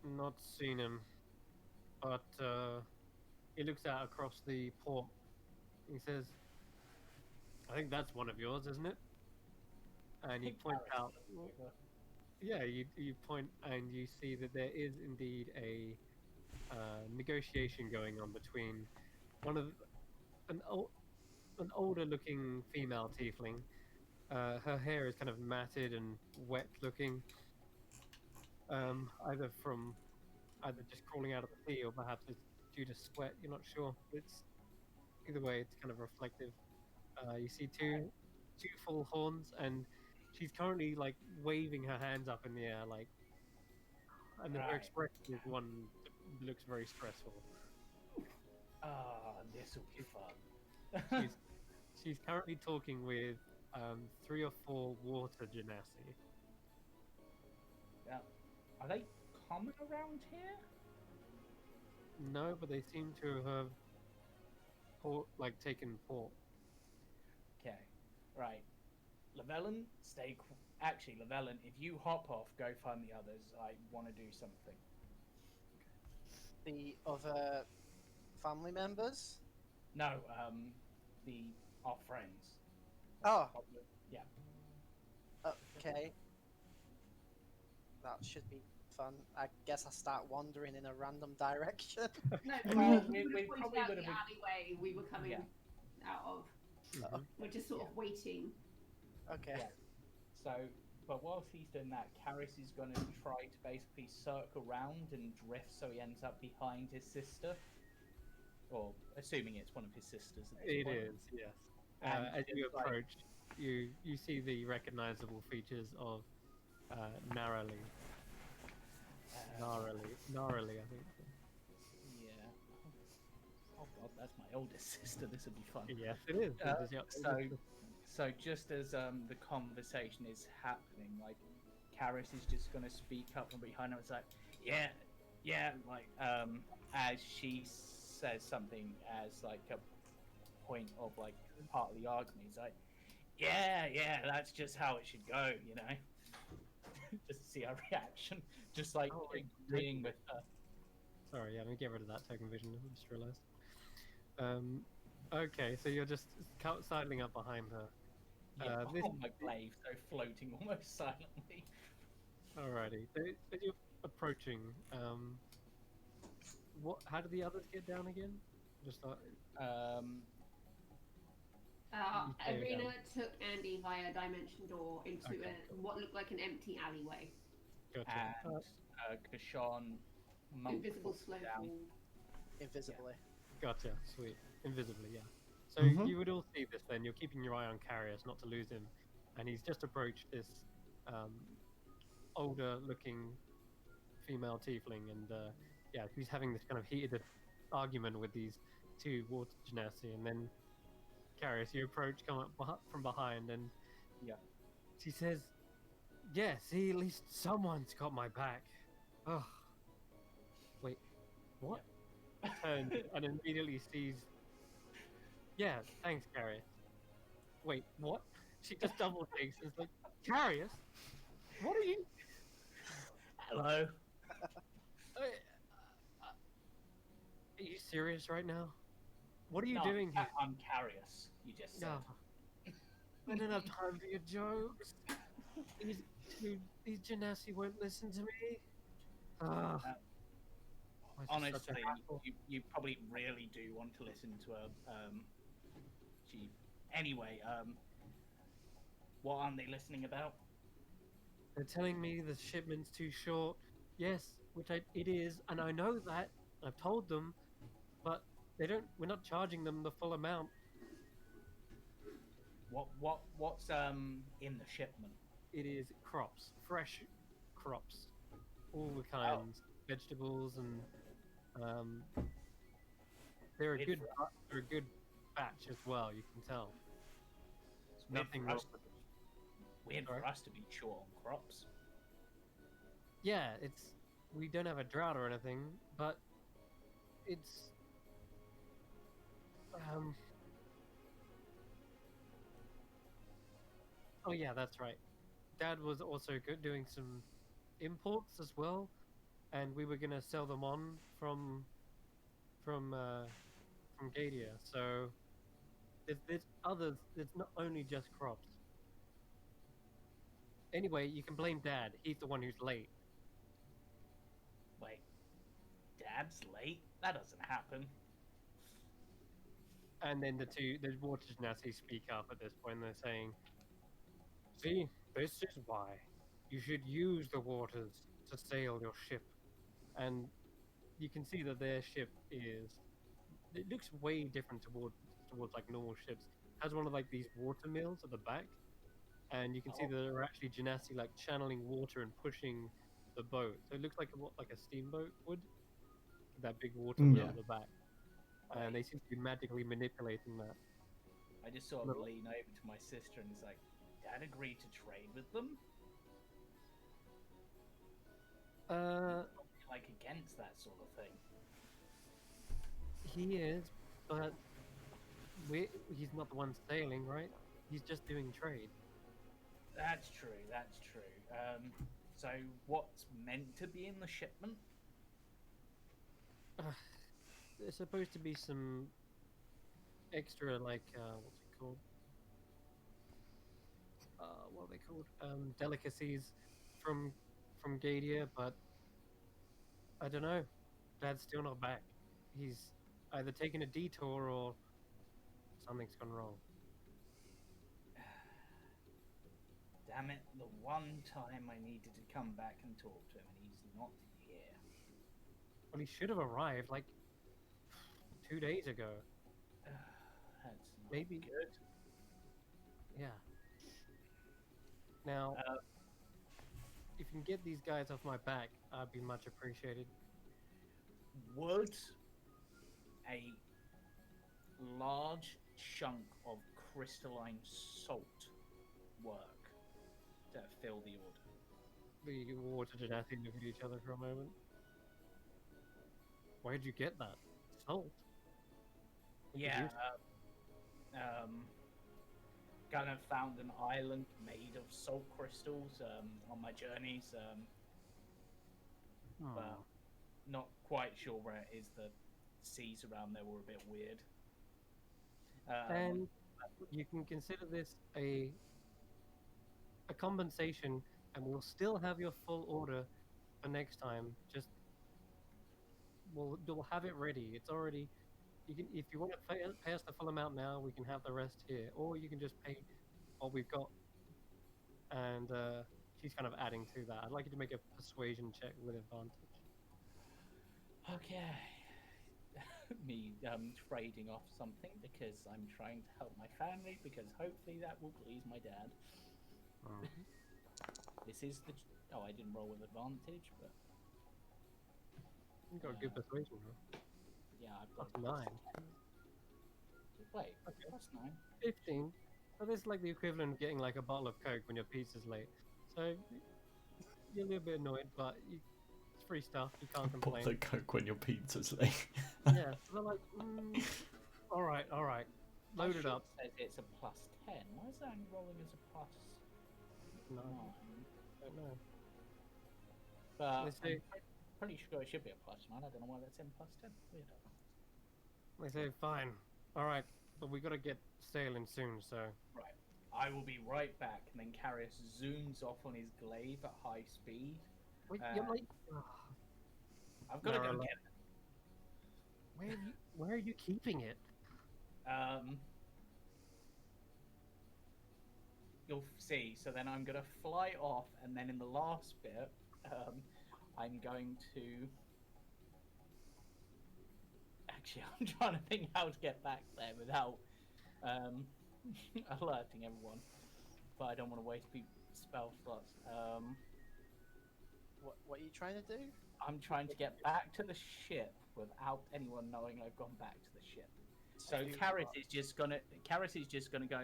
Not seen him, but he looks out across the port. He says, "I think that's one of yours, isn't it?" And he points out. Yeah, you point and you see that there is indeed a negotiation going on between one of an older-looking female tiefling. Her hair is kind of matted and wet-looking, either just crawling out of the sea or perhaps it's due to sweat. You're not sure. It's either way. It's kind of reflective. You see two full horns, and she's currently like waving her hands up in the air, like, and her Right. expression is one that looks very stressful. Ah, this will be fun. She's currently talking with 3 or 4 water genasi. Yeah. Are they common around here? No, but they seem to have taken port. Okay. Right. Llewellyn, actually, Llewellyn, if you hop off, go find the others. I want to do something. The other family members? No, our friends. Oh, Yeah. okay. That should be fun. I guess I start wandering in a random direction. No, Well, we we pointed probably out would the have been- alleyway we were coming Yeah. out of. Mhm. We're just sort of waiting. Okay. Yeah. So, but whilst he's doing that, Karis is going to try to basically circle round and drift so he ends up behind his sister. Or, assuming it's one of his sisters at this It point. is, yes. And As you just, like- approach, you see the recognizable features of Narrowly. Gnarly, I think. Yeah. Oh god, that's my oldest sister. This would be fun. Yes, it is. It is your So just as the conversation is happening, like Karis is just gonna speak up from behind her. It's like, yeah, like as she says something as like a point of like part of the argument. He's like, yeah, that's just how it should go, you know. Just to see her reaction, just like agreeing with her. Sorry, yeah, let me get rid of that token vision. I just realized. Okay, so you're just sidling up behind her. Yeah, This- on my glaive, so floating almost silently. Alrighty. So as you're approaching, how do the others get down again? Just stay Arena down. took Andy via a dimension door into Okay, cool. what looked like an empty alleyway. gotcha. And Kashawn, monk Invisible foot slow down. fall. Invisibly. Gotcha. Sweet. Invisibly, yeah. So Mhm. you would all see this then. You're keeping your eye on Carrius not to lose him. And he's just approached this older looking female tiefling. And yeah, he's having this kind of heated argument with these 2 water genasi. And then Carrius, you approach, come up from behind. And Yeah. she says, yeah, see, at least someone's got my back. Oh. Wait, what? Turns and immediately sees. Yeah, thanks, Carius. Wait, what? She just double takes and is like, Carius? What are you? Hello. Are you serious right now? What are you No, doing here? I'm Carius. You just said. No. I don't have time for your jokes. These genasi won't listen to me. Ah. Why is this such a Honestly, hassle? you probably really do want to listen to a chief. Anyway, what aren't they listening about? They're telling me the shipment's too short. Yes, it is, and I know that. I've told them, but we're not charging them the full amount. What's in the shipment? It is crops, fresh crops, all the kinds, vegetables, and they're a good batch as well. You can tell. It's weird Nothing for wrong us, with it. weird Sorry? for us to be short on crops. Yeah, we don't have a drought or anything, but it's oh yeah, that's right. Dad was also doing some imports as well, and we were gonna sell them on from Gadia. So there's others. It's not only just crops. Anyway, you can blame Dad. He's the one who's late. Wait, Dad's late? That doesn't happen. And then the water genasi speak up at this point. They're saying, "See, this is why you should use the waters to sail your ship." And you can see that their ship it looks way different towards like normal ships. It has one of like these water mills at the back, and you can see that there are actually genasi like channeling water and pushing the boat. So it looks like like a steamboat would. That big water mill Yeah. at the back, and they seem to be magically manipulating that. I just sort of No. lean over to my sister and it's like, Dad agreed to trade with them? Like against that sort of thing. He is, but he's not the one sailing, right? He's just doing trade. That's true, that's true. So what's meant to be in the shipment? There's supposed to be some extra, like, what's it called? What are they called? Delicacies from Gadia, but I don't know. Dad's still not back. He's either taken a detour or something's gone wrong. Damn it, the one time I needed to come back and talk to him and he's not here. Well, he should have arrived like 2 days ago. That's not Maybe. good. Yeah. Now, if you can get these guys off my back, I'd be much appreciated. Would a large chunk of crystalline salt work to fill the order? The water genasi look at each other for a moment. Where'd you get that? Salt? We could Yeah, use kind of found an island made of salt crystals on my journeys, Hmm. but not quite sure where it is. The seas around there were a bit weird. And you can consider this a compensation, and we'll still have your full order for next time. Just we'll have it ready. It's already. You can, if you want to pay us the full amount now, we can have the rest here, or you can just pay what we've got. And she's kind of adding to that. I'd like you to make a persuasion check with advantage. Okay. Me trading off something because I'm trying to help my family because hopefully that will please my dad. This is the... Oh, I didn't roll with advantage, but... You got a good persuasion roll. Yeah, I've got Plus 9. Wait, Okay. plus 9. 15. So this is like the equivalent of getting like a bottle of Coke when your pizza's late. So you're a little bit annoyed, but it's free stuff. You can't complain. Bottle of Coke when your pizza's late. Yeah, so they're like, all right, load it up. Says it's a plus 10. Why is that only rolling as a plus 9? Don't know. But They say- I'm pretty sure it should be a plus 9. I don't know why that's in plus 10. Weird. They say, fine, all right, but we got to get sailing soon, so. Right. I will be right back. And then Carius zooms off on his glaive at high speed. Wait, you're like, I've got to go Narrow get it. where are you keeping it? You'll see. So then I'm going to fly off, and then in the last bit, I'm going to... Actually, I'm trying to think how to get back there without alerting everyone. But I don't want to waste people's spell slots. What are you trying to do? I'm trying to get back to the ship without anyone knowing I've gone back to the ship. So Karis is just gonna go,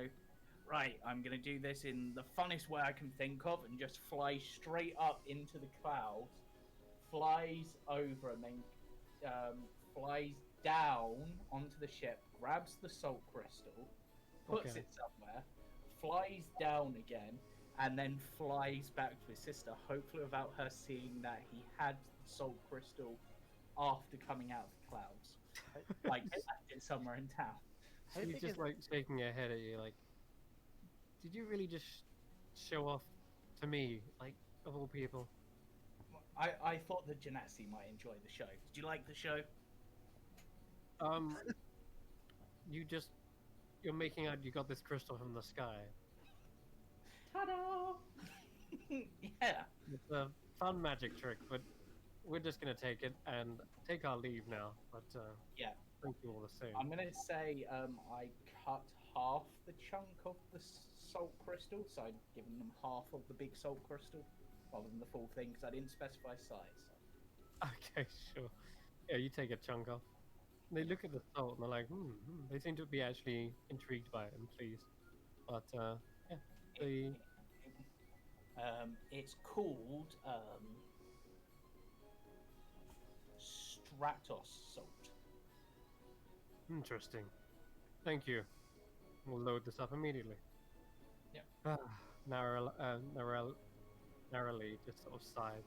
right, I'm gonna do this in the funnest way I can think of and just fly straight up into the clouds, flies over and then flies down onto the ship, grabs the salt crystal, puts Okay. it somewhere, flies down again, and then flies back to his sister, hopefully without her seeing that he had the salt crystal after coming out of the clouds. Like, left it somewhere in town. How She's big just is- like shaking her head at you, like, did you really just show off to me, like, of all people? I thought the Genasi might enjoy the show. Did you like the show? You're making out you got this crystal from the sky. Ta-da! Yeah. It's a fun magic trick, but we're just gonna take it and take our leave now. But Yeah. thank you all the same. I'm gonna say I cut half the chunk of the salt crystal, so I'd given them half of the big salt crystal rather than the full thing because I didn't specify size. Okay, sure. Yeah, you take a chunk off. They look at the salt and they're like, they seem to be actually intrigued by it and pleased. But yeah, the It's called Stratos salt. interesting. Thank you. We'll load this up immediately. Yeah. Narrowly just sort of sighed.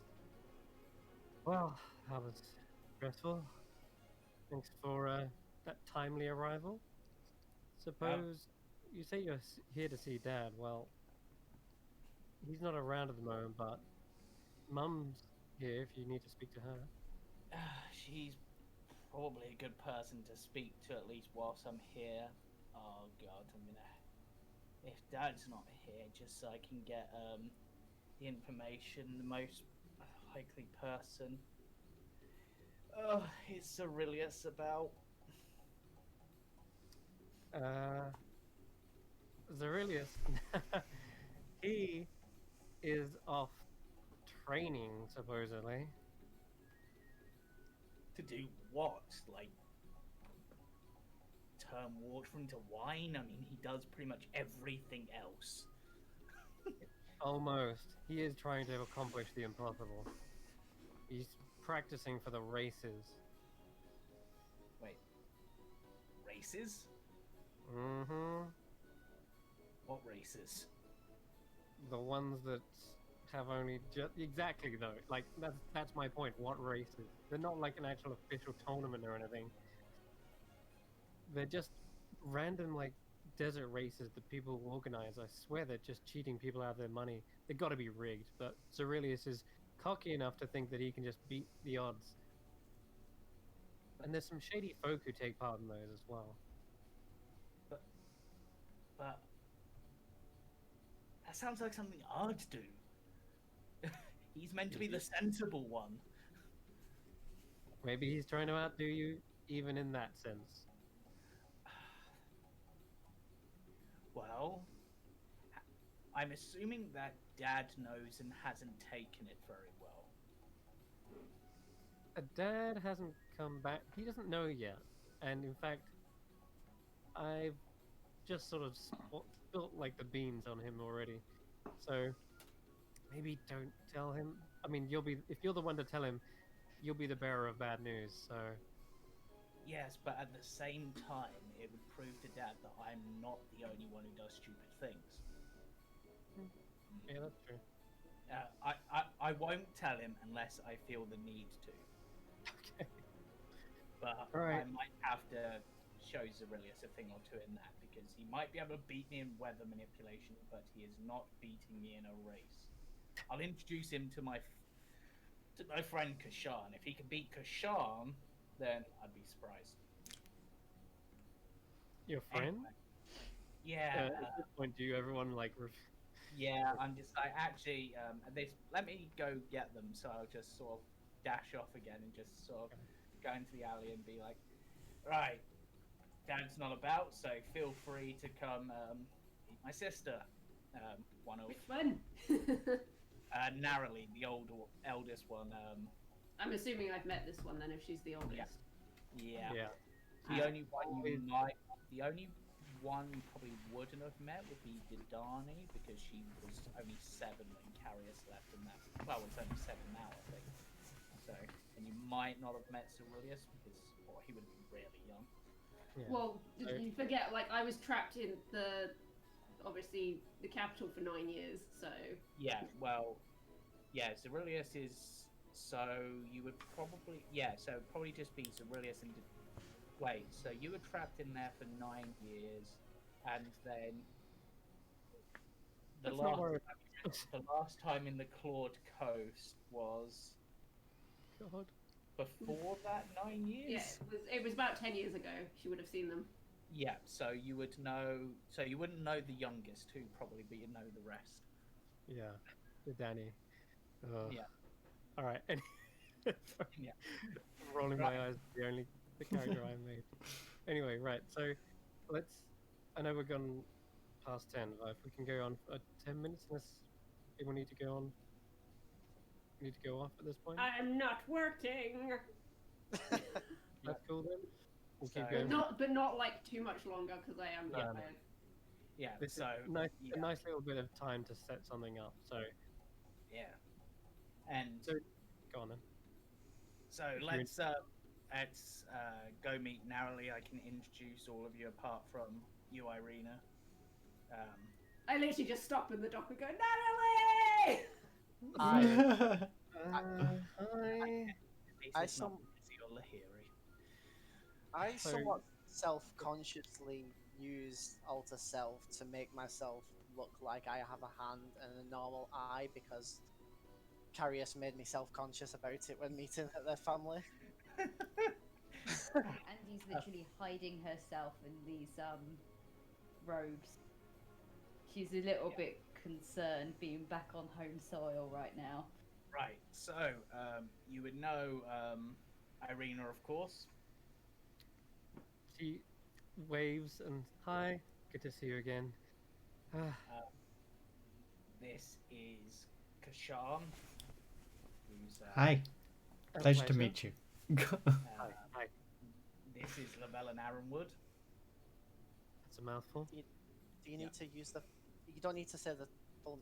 Well, that was stressful. Thanks for that timely arrival. Suppose you say you're here to see Dad. Well, he's not around at the moment, but Mum's here if you need to speak to her. She's probably a good person to speak to at least whilst I'm here. Oh god, I'm gonna. If Dad's not here, just so I can get the information, the most likely person. Oh, it's Aurelius about. Zarilius, he is off training, supposedly. To do what? Like turn water into wine? I mean, he does pretty much everything else. Almost. He is trying to accomplish the impossible. He's practicing for the races. Wait, races? Mm-hmm. What races? The ones that have only just exactly though. Like that's my point. What races? They're not like an actual official tournament or anything. They're just random like desert races that people organize. I swear they're just cheating people out of their money. They've got to be rigged. But Zarilius is cocky enough to think that he can just beat the odds. And there's some shady folk who take part in those as well. But that sounds like something I'd do. He's meant to be the sensible one. Maybe he's trying to outdo you, even in that sense. Well, I'm assuming that Dad knows and hasn't taken it very well. Dad hasn't come back. He doesn't know yet. And in fact, I've just sort of spilt like the beans on him already. So maybe don't tell him. I mean, if you're the one to tell him, you'll be the bearer of bad news. So Yes, but at the same time, it would prove to Dad that I'm not the only one who does stupid things. yeah, that's true. I won't tell him unless I feel the need to. Okay. But Alright. I might have to show Zarilius a thing or two in that, because he might be able to beat me in weather manipulation, but he is not beating me in a race. I'll introduce him to my friend Kashan. If he can beat Kashan, then I'd be surprised. Your friend? Anyway, yeah. At this point, do everyone like? Yeah, I'm just like, actually, let me go get them. So I'll just sort of dash off again and just sort of go into the alley and be like, right, Dad's not about, so feel free to come meet my sister. Which one? Narrowly, the eldest one. I'm assuming I've met this one then, if she's the oldest. Yeah. Yeah. The only one you probably wouldn't have met would be Didani, because she was only 7 when Carius left, and that, well, it's only 7 now, I think. So, and you might not have met Zarilius because, well, he would have been really young. Yeah. Well, you forget, like, I was trapped in obviously, the capital for 9 years, so... Yeah, well, yeah, Zarilius is, so you would probably, so it'd probably just be Zarilius and... Wait, so you were trapped in there for 9 years, and then the last time in the Clawed Coast was God. before that 9 years. Yeah, it was about 10 years ago. She would have seen them. Yeah, so you would know. So you wouldn't know the youngest, who probably, but you know the rest. Yeah, the Danny. Yeah. All right. Yeah. Rolling my eyes. The character I made. Anyway, right. So let's. I know we're gone past 10. If we can go on for 10 minutes, unless people need to go on. Need to go off at this point. I'm not working. That's cool then. We'll keep So- going. But not like too much longer because I am No, no. tired. Yeah. This So is nice, yeah, a nice little bit of time to set something up. So yeah. And So- go on then. so if you're let's go meet Narrowly. I can introduce all of you apart from you, Irina. I literally just stop in the dock and go, Natalie! I- Hi. At least I it's not some- Lizzie or Lahiri. I So- somewhat self-consciously use Alter Self to make myself look like I have a hand and a normal eye because Carius made me self-conscious about it when meeting their family. Andy's literally hiding herself in these robes. She's a little bit concerned being back on home soil right now. Right. So you would know Irina, of course. She waves and hi. Good to see you again. This is Kashan, who's Hi, A pleasure to meet you. Hi. Hi. this is Lavelle and Aaronwood. That's a mouthful. Do you need to use the? You don't need to say the full.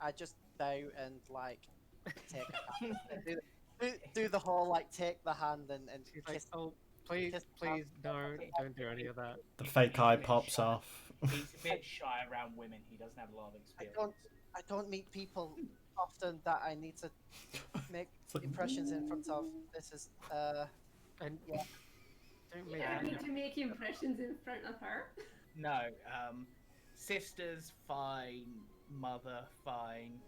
I just bow and like take a hand. do the whole like take the hand and She's like, kiss. oh, please, kiss please, don't do any of that. The fake eye pops off. He's a bit shy around women. He doesn't have a lot of experience. I don't meet people often that I need to make impressions in front of. This is And Yeah. don't You make don't that. need to make impressions in front of her. No, sisters fine, mother fine,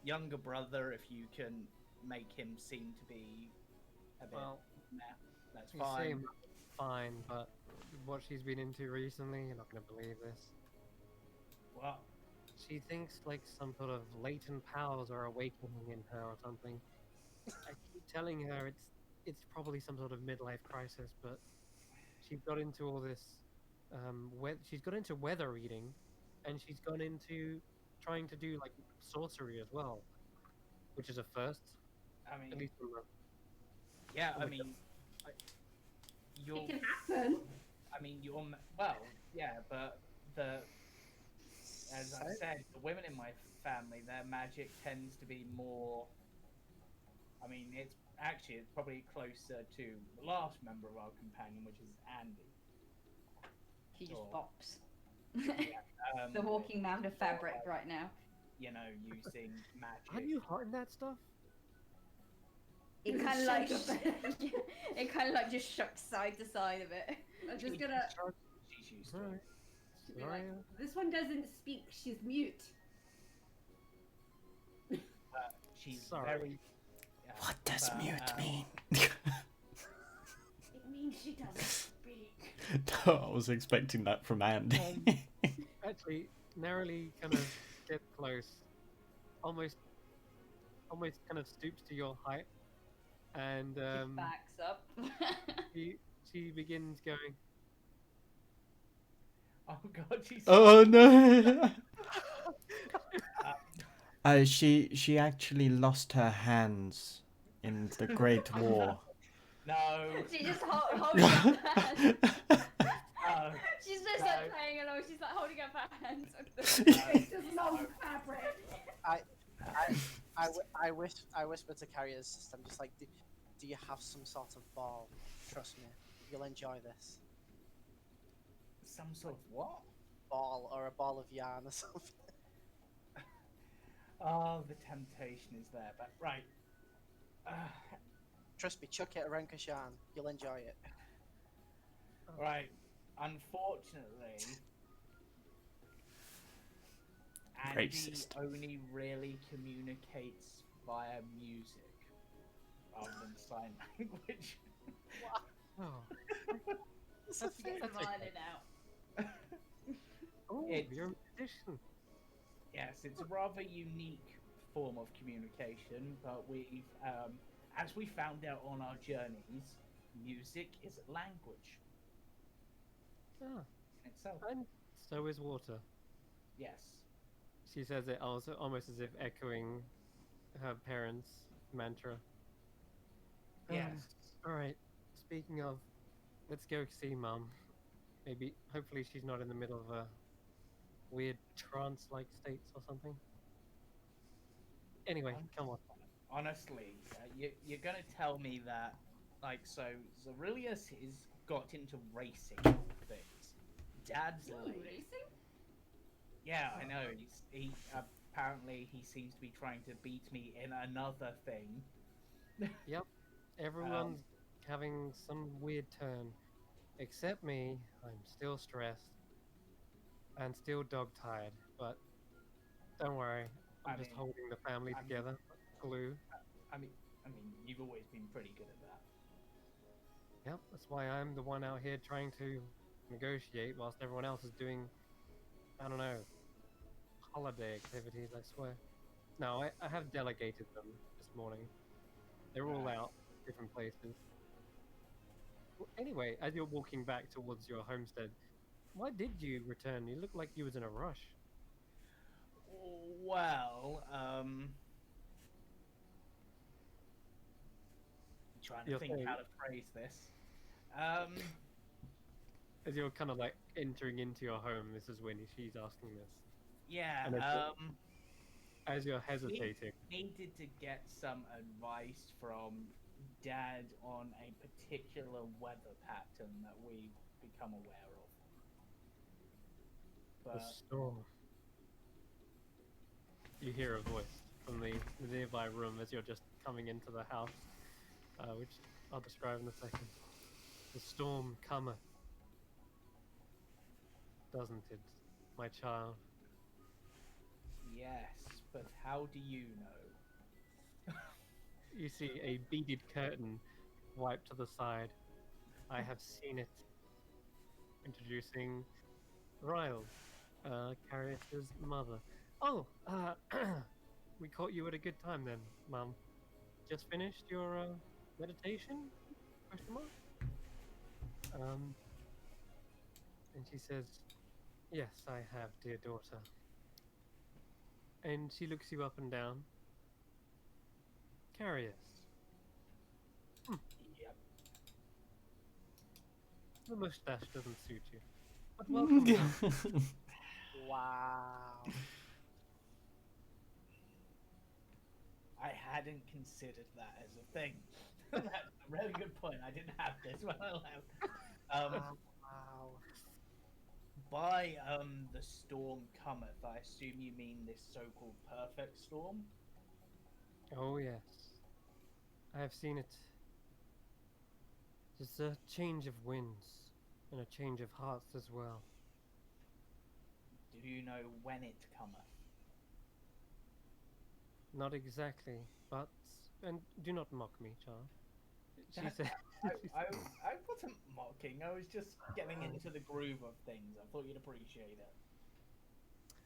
younger brother if you can make him seem to be a bit. Well, Nah, that's you say fine. fine, but what she's been into recently, you're not gonna believe this. Well, She thinks like some sort of latent powers are awakening in her or something. I keep telling her it's probably some sort of midlife crisis, but she's got into all this. She's got into weather reading, and she's gone into trying to do like sorcery as well, which is a first, I at mean, least from the yeah, oh I my mean, you're. It can happen. I mean, you're. Well, yeah, but as I said, the women in my family, their magic tends to be more. I mean, it's probably closer to the last member of our companion, which is Andy. She just Oh. bops. Yeah, The walking mound of fabric right now. You know, using magic. How do you harden that stuff? It It's kind a of like shake of it kind of like just shucks side to side of it. I'm just gonna She's used to Alright. be Sorry. like, this one doesn't speak, she's mute. it. She's Sorry. very. What does but, mute mean? It means she doesn't speak. I was expecting that from Andy. Actually, narrowly kind of get close, almost kind of stoops to your height, and She backs up. she begins going. Oh god, she's. Oh no! She actually lost her hands in the Great War. No. She just holding up her hands. No. She's just like playing along. She's like holding up her hands. It's just long fabric. I whisper to Carius. I'm just like, do you have some sort of ball? Trust me, you'll enjoy this. Some sort of what? Ball or a ball of yarn or something. Oh, the temptation is there, but right. Trust me, chuck it around Kashan. You'll enjoy it. Right. Unfortunately, Andy Racist. only really communicates via music rather than sign language. Oh, It's a Get the violin out. oh, It's- you're a musician. Yes, it's a rather unique form of communication, but we've, as we found out on our journeys, music is a language Ah, in itself. and so is water. Yes. She says it also almost as if echoing her parents' mantra. Yes. All right. Speaking of, Let's go see Mum. Maybe, hopefully she's not in the middle of a weird trance-like states or something. Anyway, come on. Honestly, you're gonna tell me that, like, so Zarilius is got into racing things. Dad's Ooh, late. racing? Yeah, I know. He apparently he seems to be trying to beat me in another thing. Yep, everyone's having some weird turn. Except me. I'm still stressed. And still dog-tired. But don't worry. I'm I just mean, holding the family I mean- together. Glue. I mean, you've always been pretty good at that. Yep, that's why I'm the one out here trying to negotiate whilst everyone else is doing, I don't know, holiday activities, I swear. No, I have delegated them this morning. They're all Right. out, different places. Well, anyway, as you're walking back towards your homestead, why did you return? You look like you was in a rush. Well, trying to You're think saying, how to phrase this. Um, as you're kind of like entering into your home, this is when she's asking this. yeah. And as you're hesitating, Needed to get some advice from Dad on a particular weather pattern that we've become aware of. the But storm. You hear a voice from the nearby room as you're just coming into the house, which I'll describe in a second. The storm cometh, doesn't it, my child? yes, but how do you know? You see a beaded curtain wiped to the side. I have seen it. Introducing Ryle, Carius's mother. Oh, we caught you at a good time then, Mum. Just finished your meditation? Question mark. And she says, "Yes, I have, dear daughter." And she looks you up and down. Carius, Yep. the mustache doesn't suit you. But welcome home. Wow. I hadn't considered that as a thing. That's a really good point. I didn't have this when I left. Wow. By the storm cometh, I assume you mean this so-called perfect storm? Oh, yes. I have seen it. It's a change of winds and a change of hearts as well. Do you know when it cometh? Not exactly, but. And do not mock me, child. She That- said. I wasn't mocking. I was just getting into the groove of things. I thought you'd appreciate it.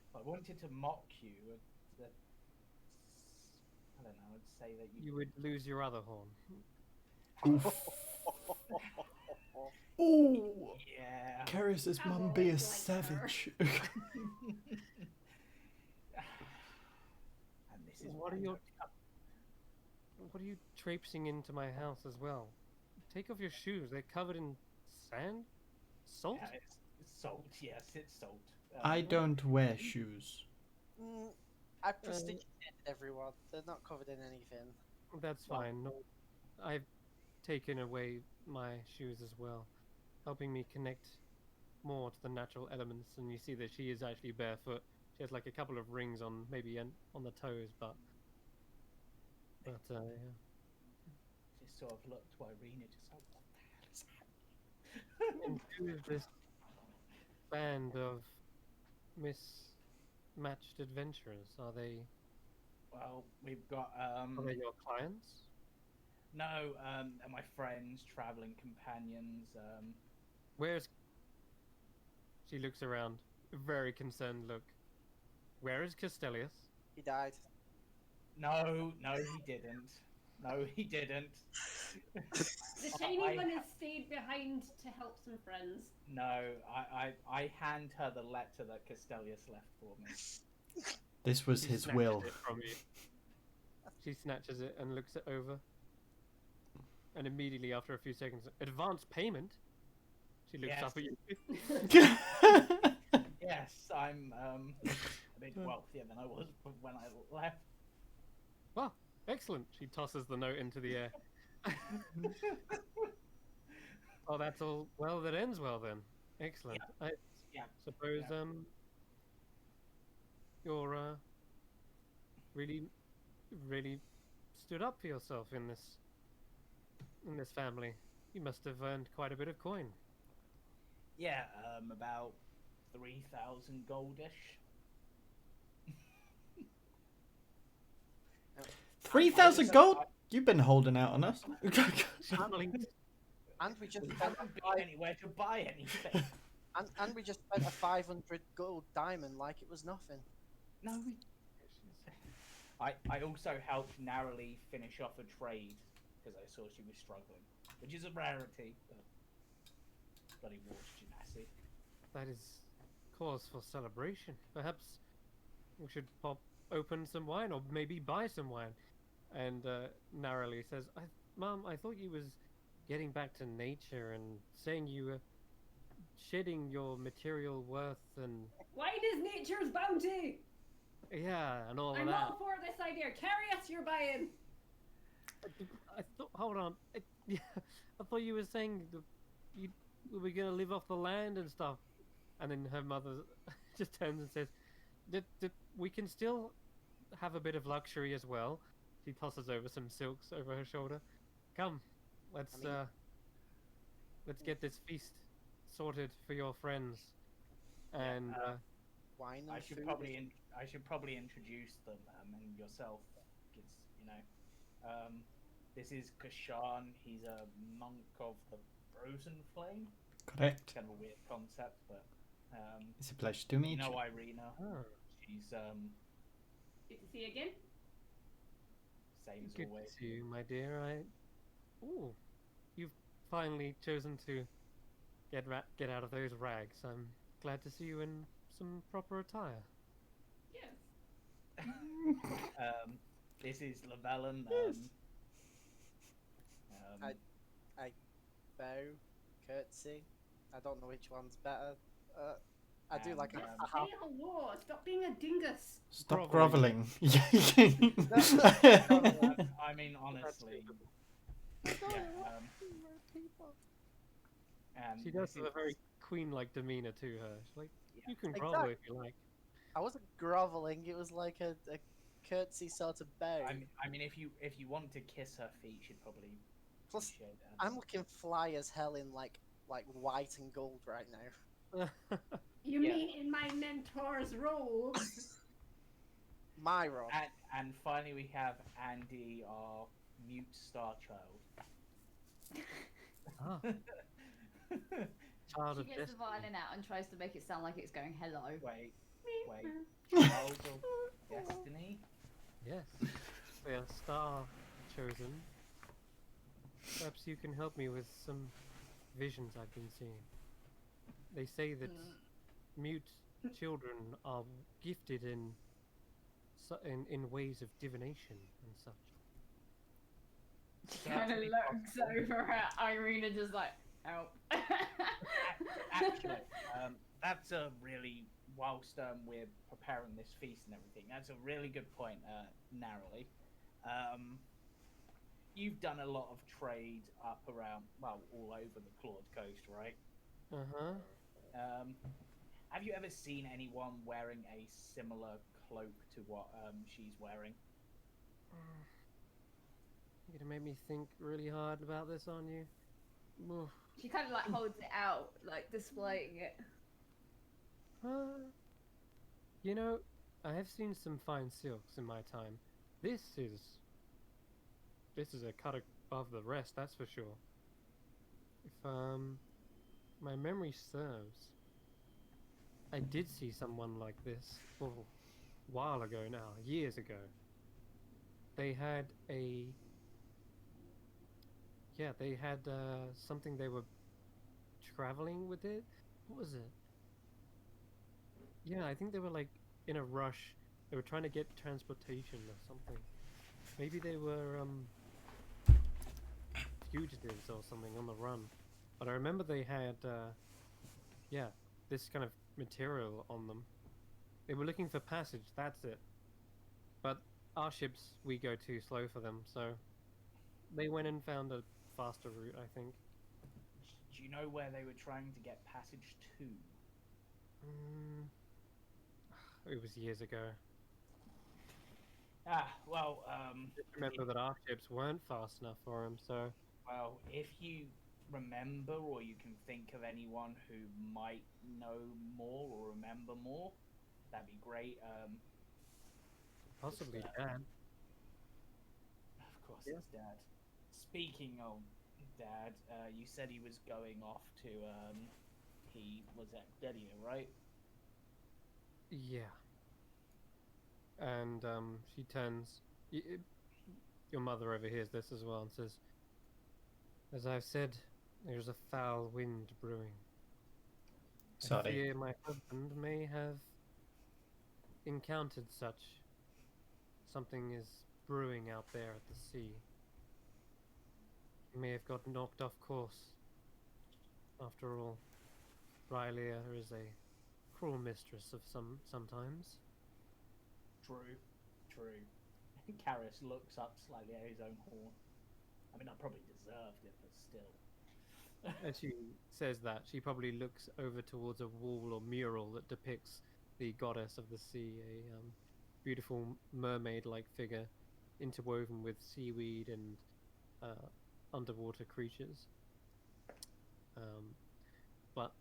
If I wanted to mock you, I don't know. I'd say that You would lose your other horn. Ooh, Yeah. Carius's I've mum be a always liked her. savage. And this is What why are your- I don't- What are you traipsing into my house as well? Take off your shoes. They're covered in sand? Salt? Yeah, it's salt. Yes, it's salt. I don't wear shoes. I prestigiated everyone. They're not covered in anything. That's Well- fine. No, I've taken away my shoes as well, helping me connect more to the natural elements. And you see that she is actually barefoot. She has like a couple of rings on, maybe on the toes, but yeah. Just sort of looked to Irina, just like, what the hell is happening? And who is this band of mismatched adventurers? Are they Well, we've got your clients? no, they're my friends, traveling companions. Where's? She looks around, a very concerned look. Where is Castellius? He died. No, he didn't. No, he didn't. The shiny I- one has stayed behind to help some friends. No, I hand her the letter that Castellius left for me. This was She his snatches will. it from you. She snatches it and looks it over. And immediately after a few seconds, advance payment? She looks Yes. up at you. Yes, I'm a bit wealthier than I was when I left. Well, excellent. She tosses the note into the air. Oh, that's all. Well, that ends well then. Excellent. I Yeah. suppose Yeah. you're really, really stood up for yourself in this family. You must have earned quite a bit of coin. Yeah, about 3,000 goldish. 3,000 gold? You've been holding out on us. Channeling. And we just We spent haven't been anywhere to buy anything. and we just spent a 500 gold diamond like it was nothing. No, we. I also helped narrowly finish off a trade because I saw she was struggling, which is a rarity. But bloody water genasi. That is cause for celebration. Perhaps we should pop open some wine, or maybe buy some wine. And narrowly says, "Mom, I thought you was getting back to nature and saying you were shedding your material worth and Wine is nature's bounty. yeah, and all I'm of that." all for this idea. Carry us your buy-in. I thought, hold on, yeah, I thought you were saying we were gonna live off the land and stuff. And then her mother just turns and says, that we can still have a bit of luxury as well. She tosses over some silks over her shoulder. Come, let's get this feast sorted for your friends. And Wine and I should food. probably introduce them and yourself, because this is Kashan. He's a monk of the Frozen Flame. Correct. It's kind of a weird concept, but It's a pleasure to meet you know you. Irina. Oh. She's Good to see you again. same as Good always. to see you, my dear. Ooh, you've finally chosen to get out of those rags. I'm glad to see you in some proper attire. Yes. This is Lavellum. I bow, curtsy. I don't know which one's better. I do like And, a Say half. hello. Stop being a dingus. Stop Groveling. groveling. I mean, honestly, yeah. And She does this have a is- very queen-like demeanor to her. She's like, Yeah. you can grovel Exactly. if you like. I wasn't groveling. It was like a curtsy sort of bow. I mean, if you want to kiss her feet, she'd probably Plus, appreciate that. I'm looking fly as hell in like white and gold right now. You Yeah. mean in my mentor's robes? My rob. And finally, we have Andy, our mute star child. Ah, child She of gets the destiny. violin out and tries to make it sound like it's going hello. Wait, child of destiny. Yes, they are star chosen. Perhaps you can help me with some visions I've been seeing. They say that mute children are gifted in ways of divination and such. She kind of Certainly looks possible. over at Irina, just like, help. Actually, that's a really, whilst we're preparing this feast and everything, that's a really good point, narrowly. You've done a lot of trade up around, well, all over the Claude Coast, right? Uh-huh. Have you ever seen anyone wearing a similar cloak to what she's wearing? You're gonna make me think really hard about this, aren't you? Oof. She kind of like holds it out, like displaying it. You know, I have seen some fine silks in my time. This is a cut above the rest, that's for sure. If my memory serves, I did see someone like this a while ago now, years ago. They had something they were traveling with it. What was it? Yeah, I think they were like in a rush. They were trying to get transportation or something. Maybe they were fugitives or something on the run. But I remember they had, yeah, this kind of material on them. They were looking for passage, that's it. But our ships, we go too slow for them, so they went and found a faster route, I think. Do you know where they were trying to get passage to? Mm, it was years ago. Well, Just remember that our ships weren't fast enough for them, so well, if you remember or you can think of anyone who might know more or remember more, that'd be great. possibly Just, Dad. of course, Yeah. it's Dad. Speaking of Dad, you said he was going off to, he was at Dedia, right? Yeah. And she turns. Your mother overhears this as well and says, "As I've said, there's a foul wind brewing. I Sorry. fear my husband may have encountered such. Something is brewing out there at the sea. He may have got knocked off course. After all, Rylia is a cruel mistress of sometimes." True, true. Karras looks up slightly at his own horn. I mean, I probably deserved it, but still. As she says that, she probably looks over towards a wall or mural that depicts the goddess of the sea, a beautiful mermaid-like figure interwoven with seaweed and underwater creatures. But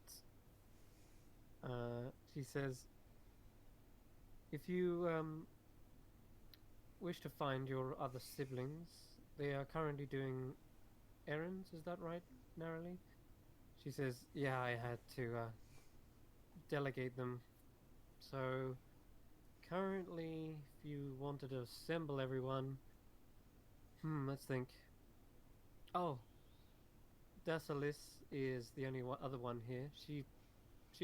she says, if you wish to find your other siblings, they are currently doing errands. Is that right, narrowly? She says, yeah, I had to delegate them. So currently, if you wanted to assemble everyone, let's think. Oh, Dasalis is the only other one here. She'd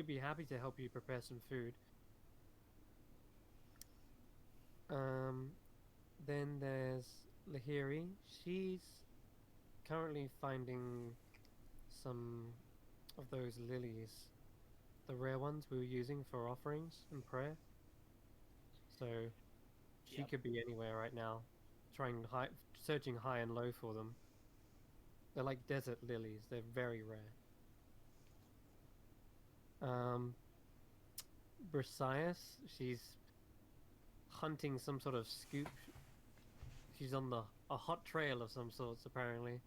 be happy to help you prepare some food. Then there's Lahiri. She's currently finding some of those lilies, the rare ones we were using for offerings and prayer. So she Yep. could be anywhere right now, searching high and low for them. They're like desert lilies. They're very rare. Briseis, she's hunting some sort of scoop. She's on a hot trail of some sorts, apparently.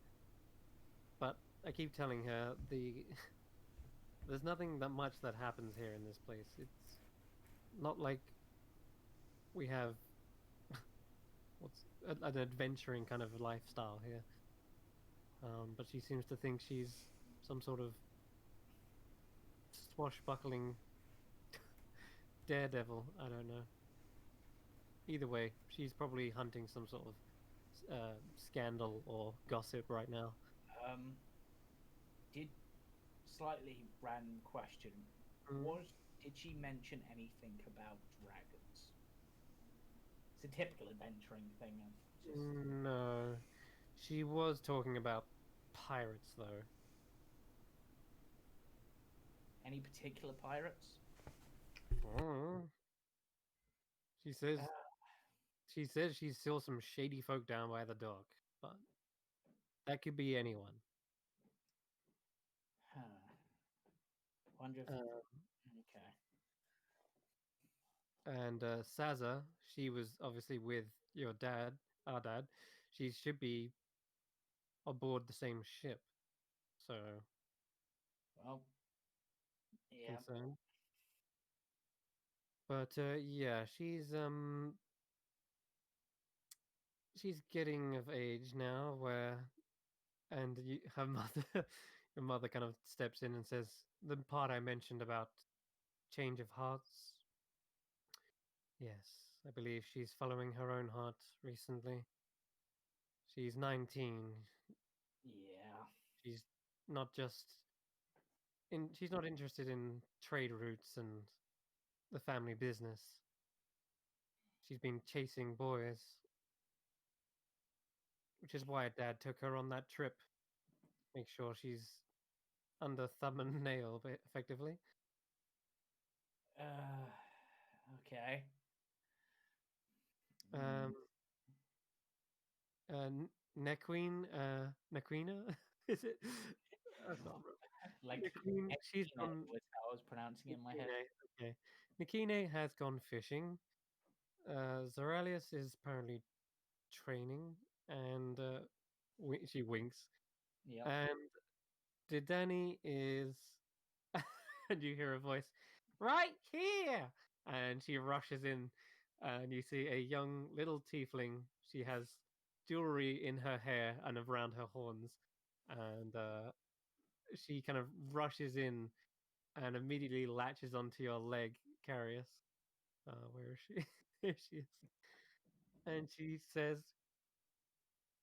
But I keep telling her there's nothing that much that happens here in this place. It's not like we have an adventuring kind of lifestyle here. But she seems to think she's some sort of swashbuckling daredevil. I don't know. Either way, she's probably hunting some sort of scandal or gossip right now. Did slightly random question. Did she mention anything about dragons? It's a typical adventuring thing. No, she was talking about pirates though. Any particular pirates? She says she saw some shady folk down by the dock, but that could be anyone. Huh. Wonder if okay. And Saza, she was obviously with your dad, our dad. She should be aboard the same ship. So, Well, yeah. concerned. But yeah, she's getting of age now, and her mother, your mother, kind of steps in and says the part I mentioned about change of hearts. Yes, I believe she's following her own heart recently. She's 19. Yeah. She's not just she's not interested in trade routes and the family business. She's been chasing boys, which is why Dad took her on that trip. Make sure she's under thumb and nail, effectively. Okay. Um, Nequeen, Nequina, is it? I can't remember. Like Nequeen, she's Ekine gone. was how I was pronouncing it in my head. Nikine, okay. Nikine has gone fishing. Zorelius is apparently training, and she winks. Yep. And Didani is, and you hear a voice, right here, and she rushes in, and you see a young little tiefling. She has jewelry in her hair and around her horns, and she kind of rushes in and immediately latches onto your leg, Carius. Where is she? There she is. And she says,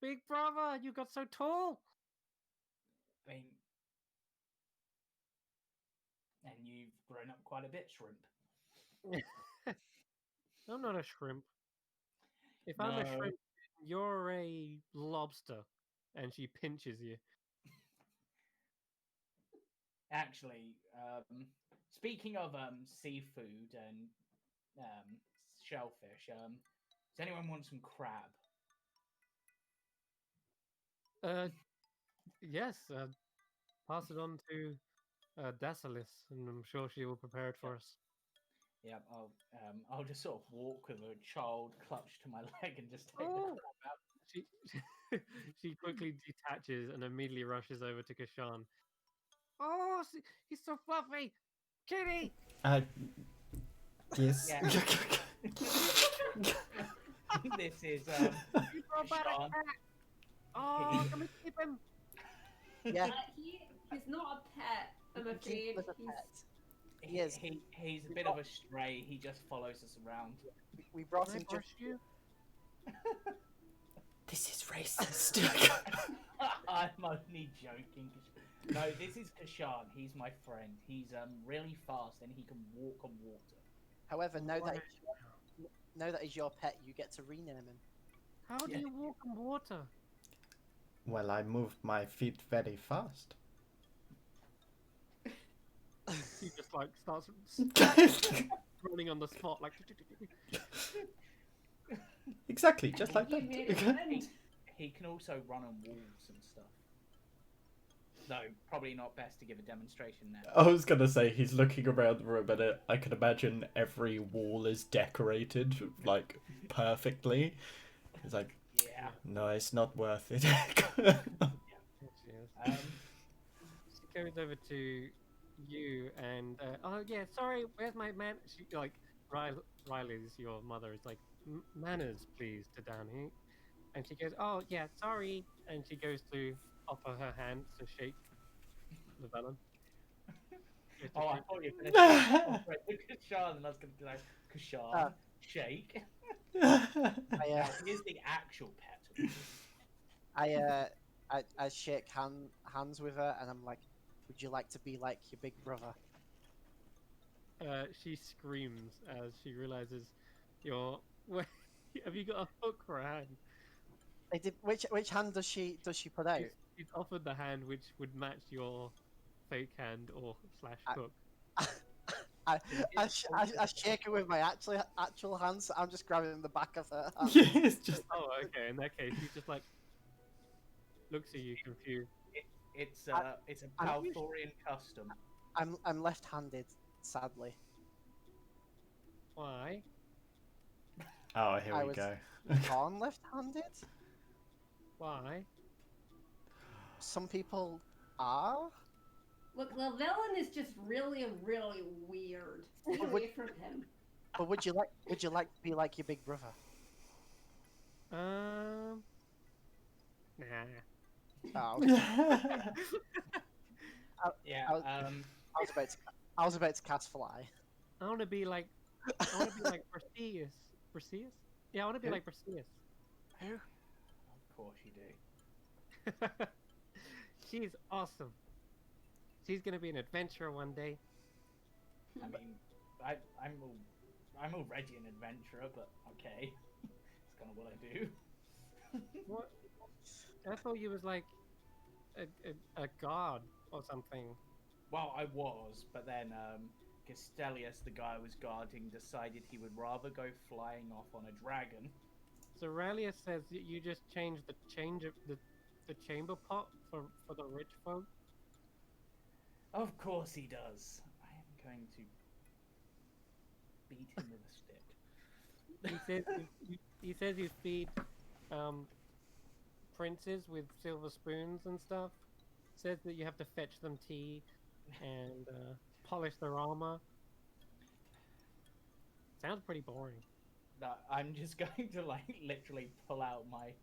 "Big brother, you got so tall." I mean, and you've grown up quite a bit, shrimp. I'm not a shrimp. If I'm a No. shrimp, you're a lobster. And she pinches you. Actually, speaking of seafood and shellfish, does anyone want some crab? Yes, pass it on to Dasalis, and I'm sure she will prepare it for us. Yeah, I'll just sort of walk with a child clutched to my leg and just take the Oh! crab out. She she quickly detaches and immediately rushes over to Kashan. Oh, he's so fluffy! Kitty! Yes. Yeah. This is You brought back a Sean. cat! Oh, can we keep him? Yeah, He's not a pet, I'm you keep afraid. him as a He's pet. He is. He's a bit of a stray. He just follows us around. We brought Can I him brush just. you? This is racist. I'm only joking. No, this is Kashan. He's my friend. He's really fast and he can walk on water. However, now Why? that he's your pet, you get to rename him. How do Yeah. you walk on water? Well, I moved my feet very fast. He just like starts running on the spot, like. Exactly, just like you made a that. friend. He can also run on walls and stuff. No, probably not best to give a demonstration now. I was gonna say he's looking around the room and I can imagine every wall is decorated like perfectly. He's like, Yeah. no, it's not worth it. She goes over to you and oh yeah, sorry, where's my man? She like Riley's your mother is like manners, please, to Danny, and she goes, oh yeah, sorry, and she goes to offer her hand to shake the vellum. Oh, I thought you were going to say Kashan, and I was going to be like, Kashan, shake. Now, here's the actual pet. I shake hands with her, and I'm like, "Would you like to be like your big brother?" She screams as she realizes you're. Have you got a hook for a hand? They did. Which hand does she put out? She's offered the hand which would match your fake hand or slash hook. I shake her with my actual hands. So I'm just grabbing the back of her hand. Yeah, it's just Oh, okay. In that case, she's just like looks at you confused. It's a Palthorian custom. I'm left-handed, sadly. Why? oh, here I we was- go. Born left-handed. Why? Some people are. Look, the villain is just really, really weird. Stay But away from him. But would you like to be like your big brother? Nah. Oh, Yeah. I was about to cast fly. I want to be like Perseus. Perseus? Yeah, I want to be Who? like Perseus. Who? Of course you do. She's awesome. She's gonna be an adventurer one day. I mean, I'm already an adventurer, but okay. It's kind of what I do. What? I thought you was like a god or something. Well, I was, but then Castellius, the guy I was guarding, decided he would rather go flying off on a dragon. So Ralia says that you just change the chamber pot for the rich folk. Of course he does. I am going to beat him with a stick. He says you feed princes with silver spoons and stuff. Says that you have to fetch them tea and polish their armor. Sounds pretty boring. No, I'm just going to like literally pull out my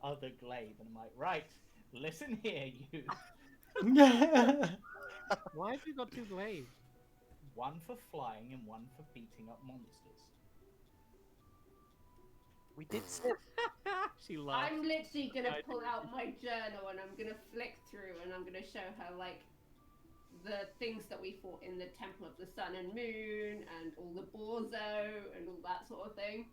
other glaive and I'm like, right, listen here, you. Why have you got two glaives? One for flying and one for beating up monsters. We did say She laughs. I'm literally gonna I pull do. out my journal and I'm gonna flick through and I'm gonna show her like the things that we fought in the Temple of the Sun and Moon and all the Borzo and all that sort of thing.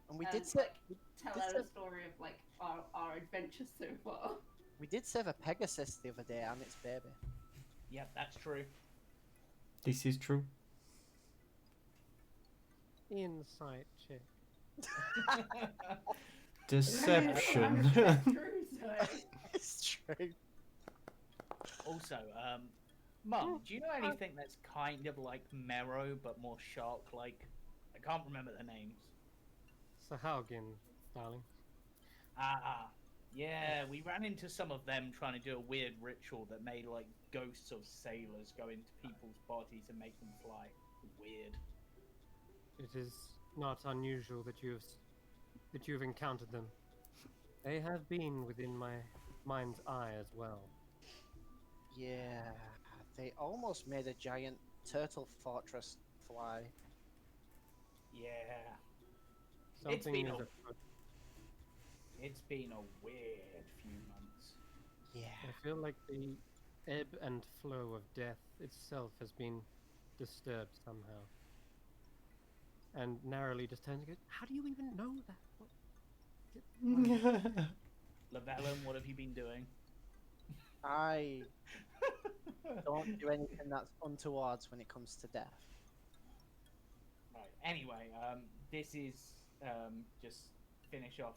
and we And, did say like, tell did her say- the story of like our adventures so far. we did save a Pegasus the other day and its baby. Yep, that's true. This is true. Insight check. Deception. True, so. It's true. Also, Mum, do you know anything that's kind of like Mero but more shark-like? I can't remember their names. Sahaugen, darling. Ah, yeah, we ran into some of them trying to do a weird ritual that made like ghosts of sailors go into people's bodies and make them fly. Weird. It is not unusual that you've encountered them. They have been within my mind's eye as well. Yeah, they almost made a giant turtle fortress fly. Yeah, Something been is a- afoot. it's been a weird few months. Yeah. I feel like the ebb and flow of death itself has been disturbed somehow. And narrowly just turns and goes, "How do you even know that? What? Lavellum, what have you been doing? I don't do anything that's untowards when it comes to death. Right. Anyway, this is just finish off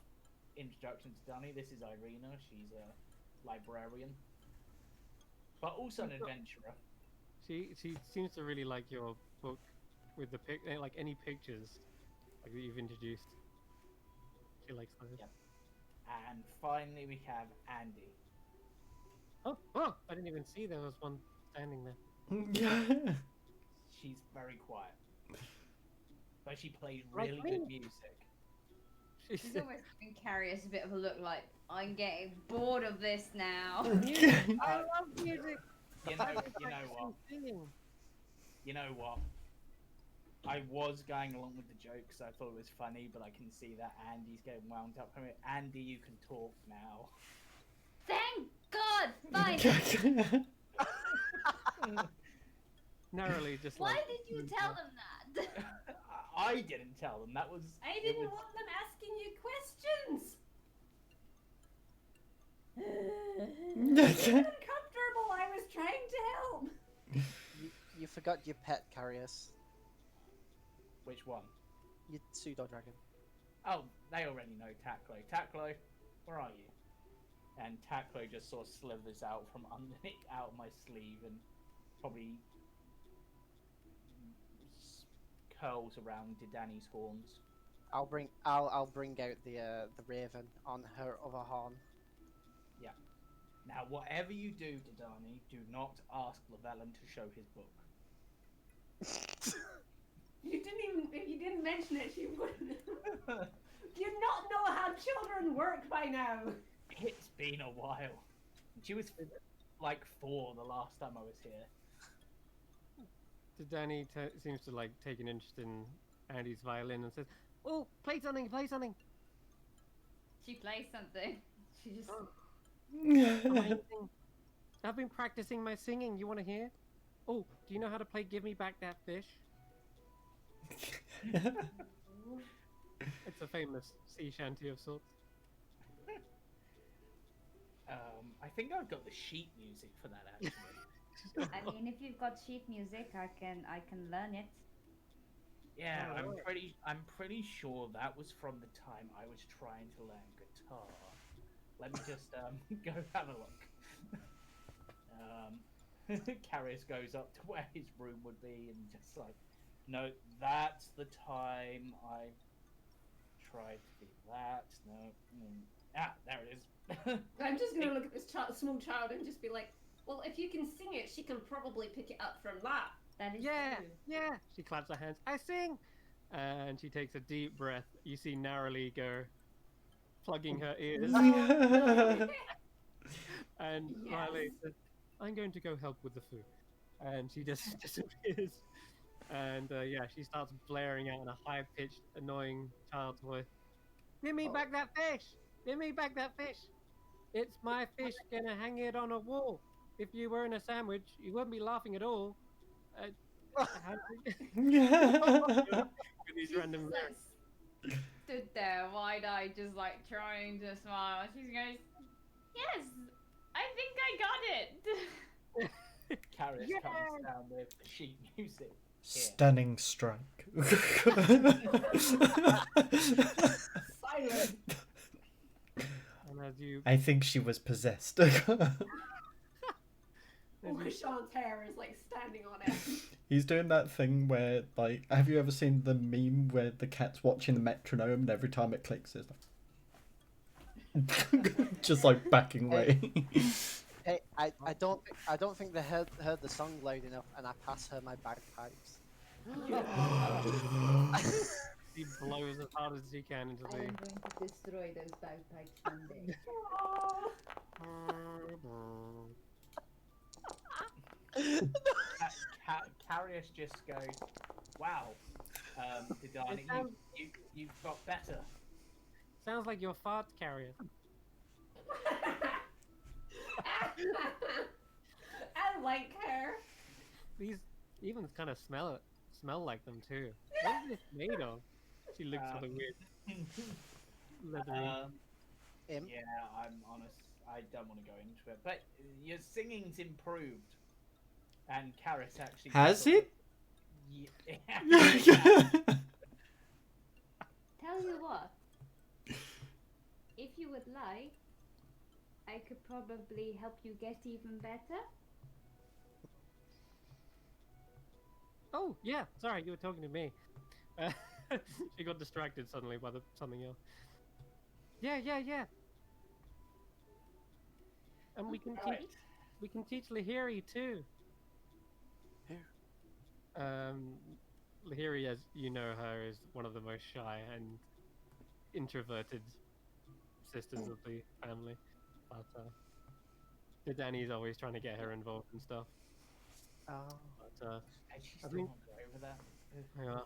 introduction to Danny. This is Irina. She's a librarian, but also an adventurer. She seems to really like your book with the like any pictures like that you've introduced. She likes those. Yep. And finally, we have Andy. Oh, I didn't even see there was one standing there. She's very quiet, but she plays Like really me. good music. She's She's almost giving Carius a bit of a look like, I'm getting bored of this now. I love music. You know what? Singing. You know what? I was going along with the joke because I thought it was funny, but I can see that Andy's getting wound up from it. Andy, you can talk now. Thank God! Finally! Narrowly, just Why like. did you tell them that? I didn't tell them. That was. I it didn't was- want them asking you questions. Uncomfortable. I was trying to help. You forgot your pet, Carius. Which one? Your pseudo dragon. Oh, they already know Taklo. Taklo, where are you? And Taklo just sort of slithers out from underneath, out of my sleeve, and probably curls around Didani's horns. I'll bring out the raven on her other horn. Now, whatever you do, Didani, do not ask Llewellyn to show his book. You didn't even. If you didn't mention it, she wouldn't. Do you not know how children work by now? It's been a while. She was like 4 the last time I was here. Danny seems to like take an interest in Andy's violin and says, "Oh, play something, play something." She plays something. She just. Amazing. I've been practicing my singing. You want to hear? Oh, do you know how to play "Give Me Back That Fish"? It's a famous sea shanty of sorts. I think I've got the sheet music for that actually. I mean, if you've got sheet music, I can learn it. Yeah, Alright. I'm pretty sure that was from the time I was trying to learn guitar. Let me just go have a look. Carius goes up to where his room would be and just like, no, that's the time I tried to do that. No, there it is. I'm just gonna look at this small child and just be like, well, if you can sing it, she can probably pick it up from that. That is Yeah, true. yeah. She claps her hands. I sing. And she takes a deep breath. You see Narrowly go plugging her ears. And Yes. Riley says, I'm going to go help with the food. And she just disappears. And yeah, she starts blaring out in a high pitched, annoying child's voice. Give me back that fish! Give me back that fish! It's my fish, gonna hang it on a wall. If you were in a sandwich, you wouldn't be laughing at all. How do with these She's random just lyrics. like stood there, wide-eyed, just like trying to smile. She goes, "Yes, I think I got it." Carius Yay! comes down with the sheet music. Stunning strike. Silent. And as you, I think she was possessed. Sean's hair is like standing on it. He's doing that thing where, like, have you ever seen the meme where the cat's watching the metronome and every time it clicks, it's like... just like backing away. Hey, I don't think they heard the song loud enough, and I pass her my bagpipes. she blows as hard as she can into I am going to destroy those bagpipes someday. Carius just goes, "Wow, Didani, you've got better." Sounds like your fart carrier. I like her. These even kind of smell like them too. What is this made of? She looks sort of weird. Leathery. Him? Yeah, I'm honest. I don't want to go into it, but your singing's improved, and Carius actually Has it? Yeah. Tell you what, if you would like, I could probably help you get even better. Oh yeah, sorry, you were talking to me. She got distracted suddenly by something else. Yeah. And we can teach Lahiri too. Lahiri, as you know her, is one of the most shy and introverted sisters of the family. But Danny's always trying to get her involved and stuff. Oh. But And she's I still think- not got over that. yeah,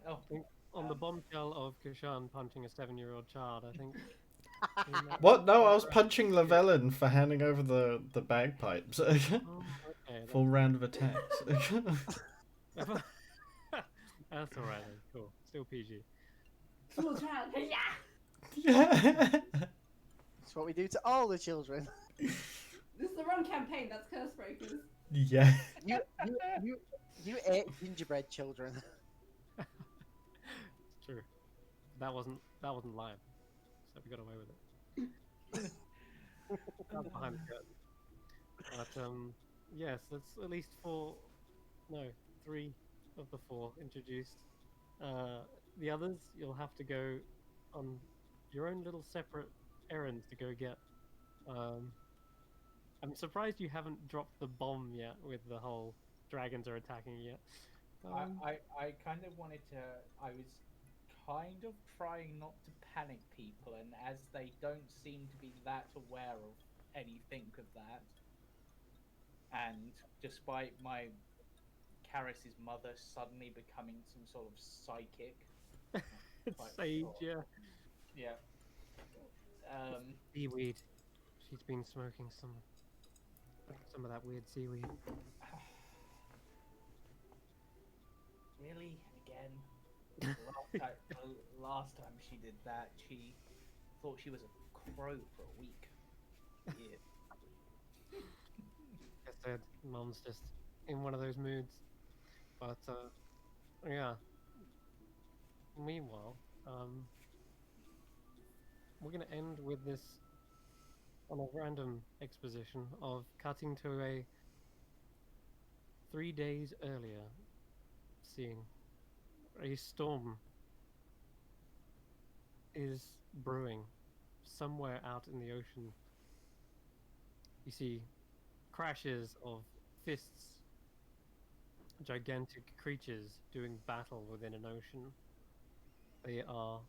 Oh, on the bombshell of Kushan punching a 7-year-old child, I think. What? No, I was punching Llewellyn for handing over the bagpipes. Oh, okay. Full round of attacks. That's alright then. Cool. Still PG. Small child. Yeah. It's what we do to all the children. This is the wrong campaign. That's Curse Breakers. Yeah. You ate gingerbread children. It's true. That wasn't live, so we got away with it. That's behind the curtain. But yes, that's at least 3 of the 4 introduced. The others you'll have to go on your own little separate errands to go get. I'm surprised you haven't dropped the bomb yet with the whole dragons are attacking yet. I kind of wanted to. I was kind of trying not to panic people, and as they don't seem to be that aware of anything of that, and despite my Karis's mother suddenly becoming some sort of psychic, It's quite Sage, sure. yeah. Yeah. Seaweed. She's been smoking some of that weird seaweed. Really? Again? Last time she did that, she thought she was a crow for a week. Yeah. I said, Mom's just in one of those moods. But yeah. Meanwhile, we're gonna end with this on a random exposition of cutting to a 3 days earlier scene. A storm is brewing somewhere out in the ocean. You see crashes of fists, gigantic creatures doing battle within an ocean. They are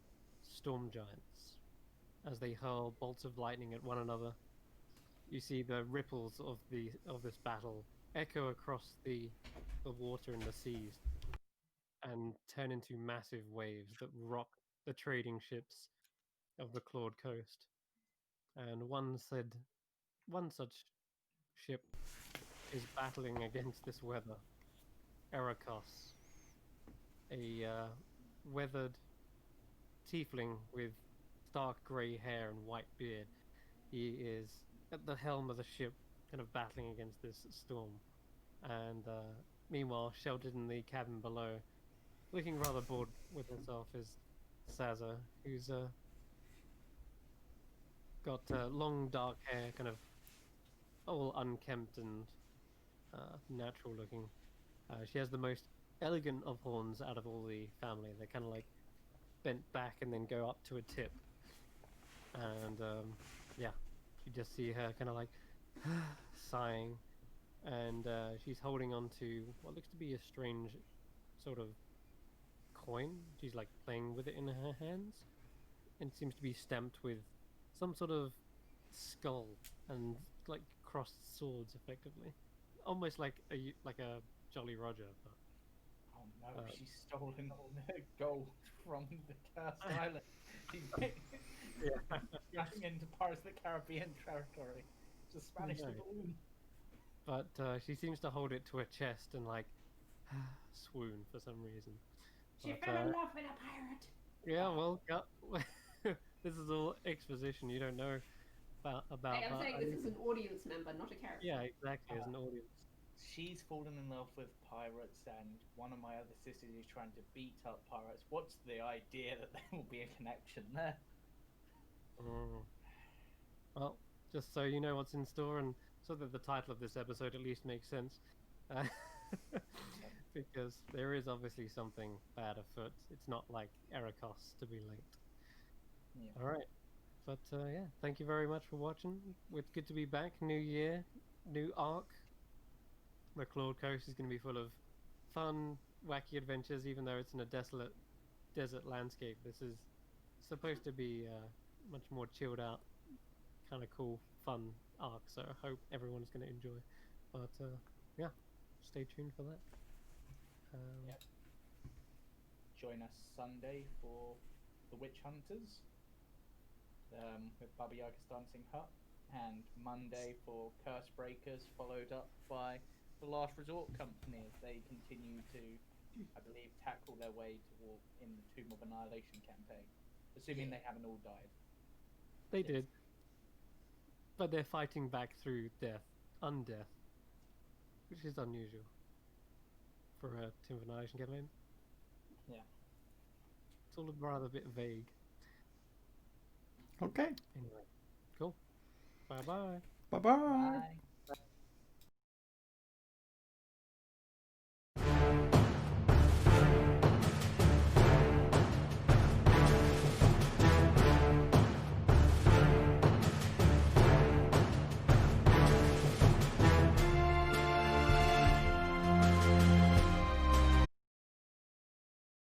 storm giants. As they hurl bolts of lightning at one another, you see the ripples of this battle echo across the water and the seas, and turn into massive waves that rock the trading ships of the Clawed Coast. And one such ship is battling against this weather. Erakos, a weathered tiefling with dark grey hair and white beard. He is at the helm of the ship, kind of battling against this storm. And meanwhile, sheltered in the cabin below, looking rather bored with herself, is Saza, who's got long dark hair, kind of all unkempt and natural looking. She has the most elegant of horns out of all the family. They're kind of like bent back and then go up to a tip. And yeah, you just see her kind of like sighing, and she's holding on to what looks to be a strange sort of coin. She's like playing with it in her hands, and seems to be stamped with some sort of skull and like crossed swords, effectively, almost like a Jolly Roger. But Oh no, she's stolen gold from the Cursed Island. She's running into Pirates of the Caribbean territory. It's a Spanish No. doubloon. But she seems to hold it to her chest and like swoon for some reason. She But, fell in love with a pirate. Yeah, well, this is all exposition. You don't know about. Hey, I'm but saying I this think- is an audience member, not a character. Yeah, exactly. As an audience. She's fallen in love with pirates, and one of my other sisters is trying to beat up pirates. What's the idea that there will be a connection there? Mm. Well, just so you know what's in store, and so that the title of this episode at least makes sense, because there is obviously something bad afoot. It's not like Erakos to be late. Yeah. All right, but yeah, thank you very much for watching. It's good to be back. New year, new arc. The Clawed Coast is going to be full of fun, wacky adventures, even though it's in a desolate desert landscape. This is supposed to be much more chilled out, kind of cool, fun arc. So I hope everyone's going to enjoy. But yeah, stay tuned for that. Yep. Join us Sunday for the Witch Hunters with Baba Yaga's Dancing Hut, and Monday for Curse Breakers, followed up by the Last Resort Company as they continue to, I believe, tackle their way toward in the Tomb of Annihilation campaign, assuming they haven't all died. They did, but they're fighting back through death, undeath, which is unusual for a Tomb of Annihilation campaign. Yeah. It's all rather a bit vague. Okay. Anyway, cool. Bye bye. Bye bye. Bye.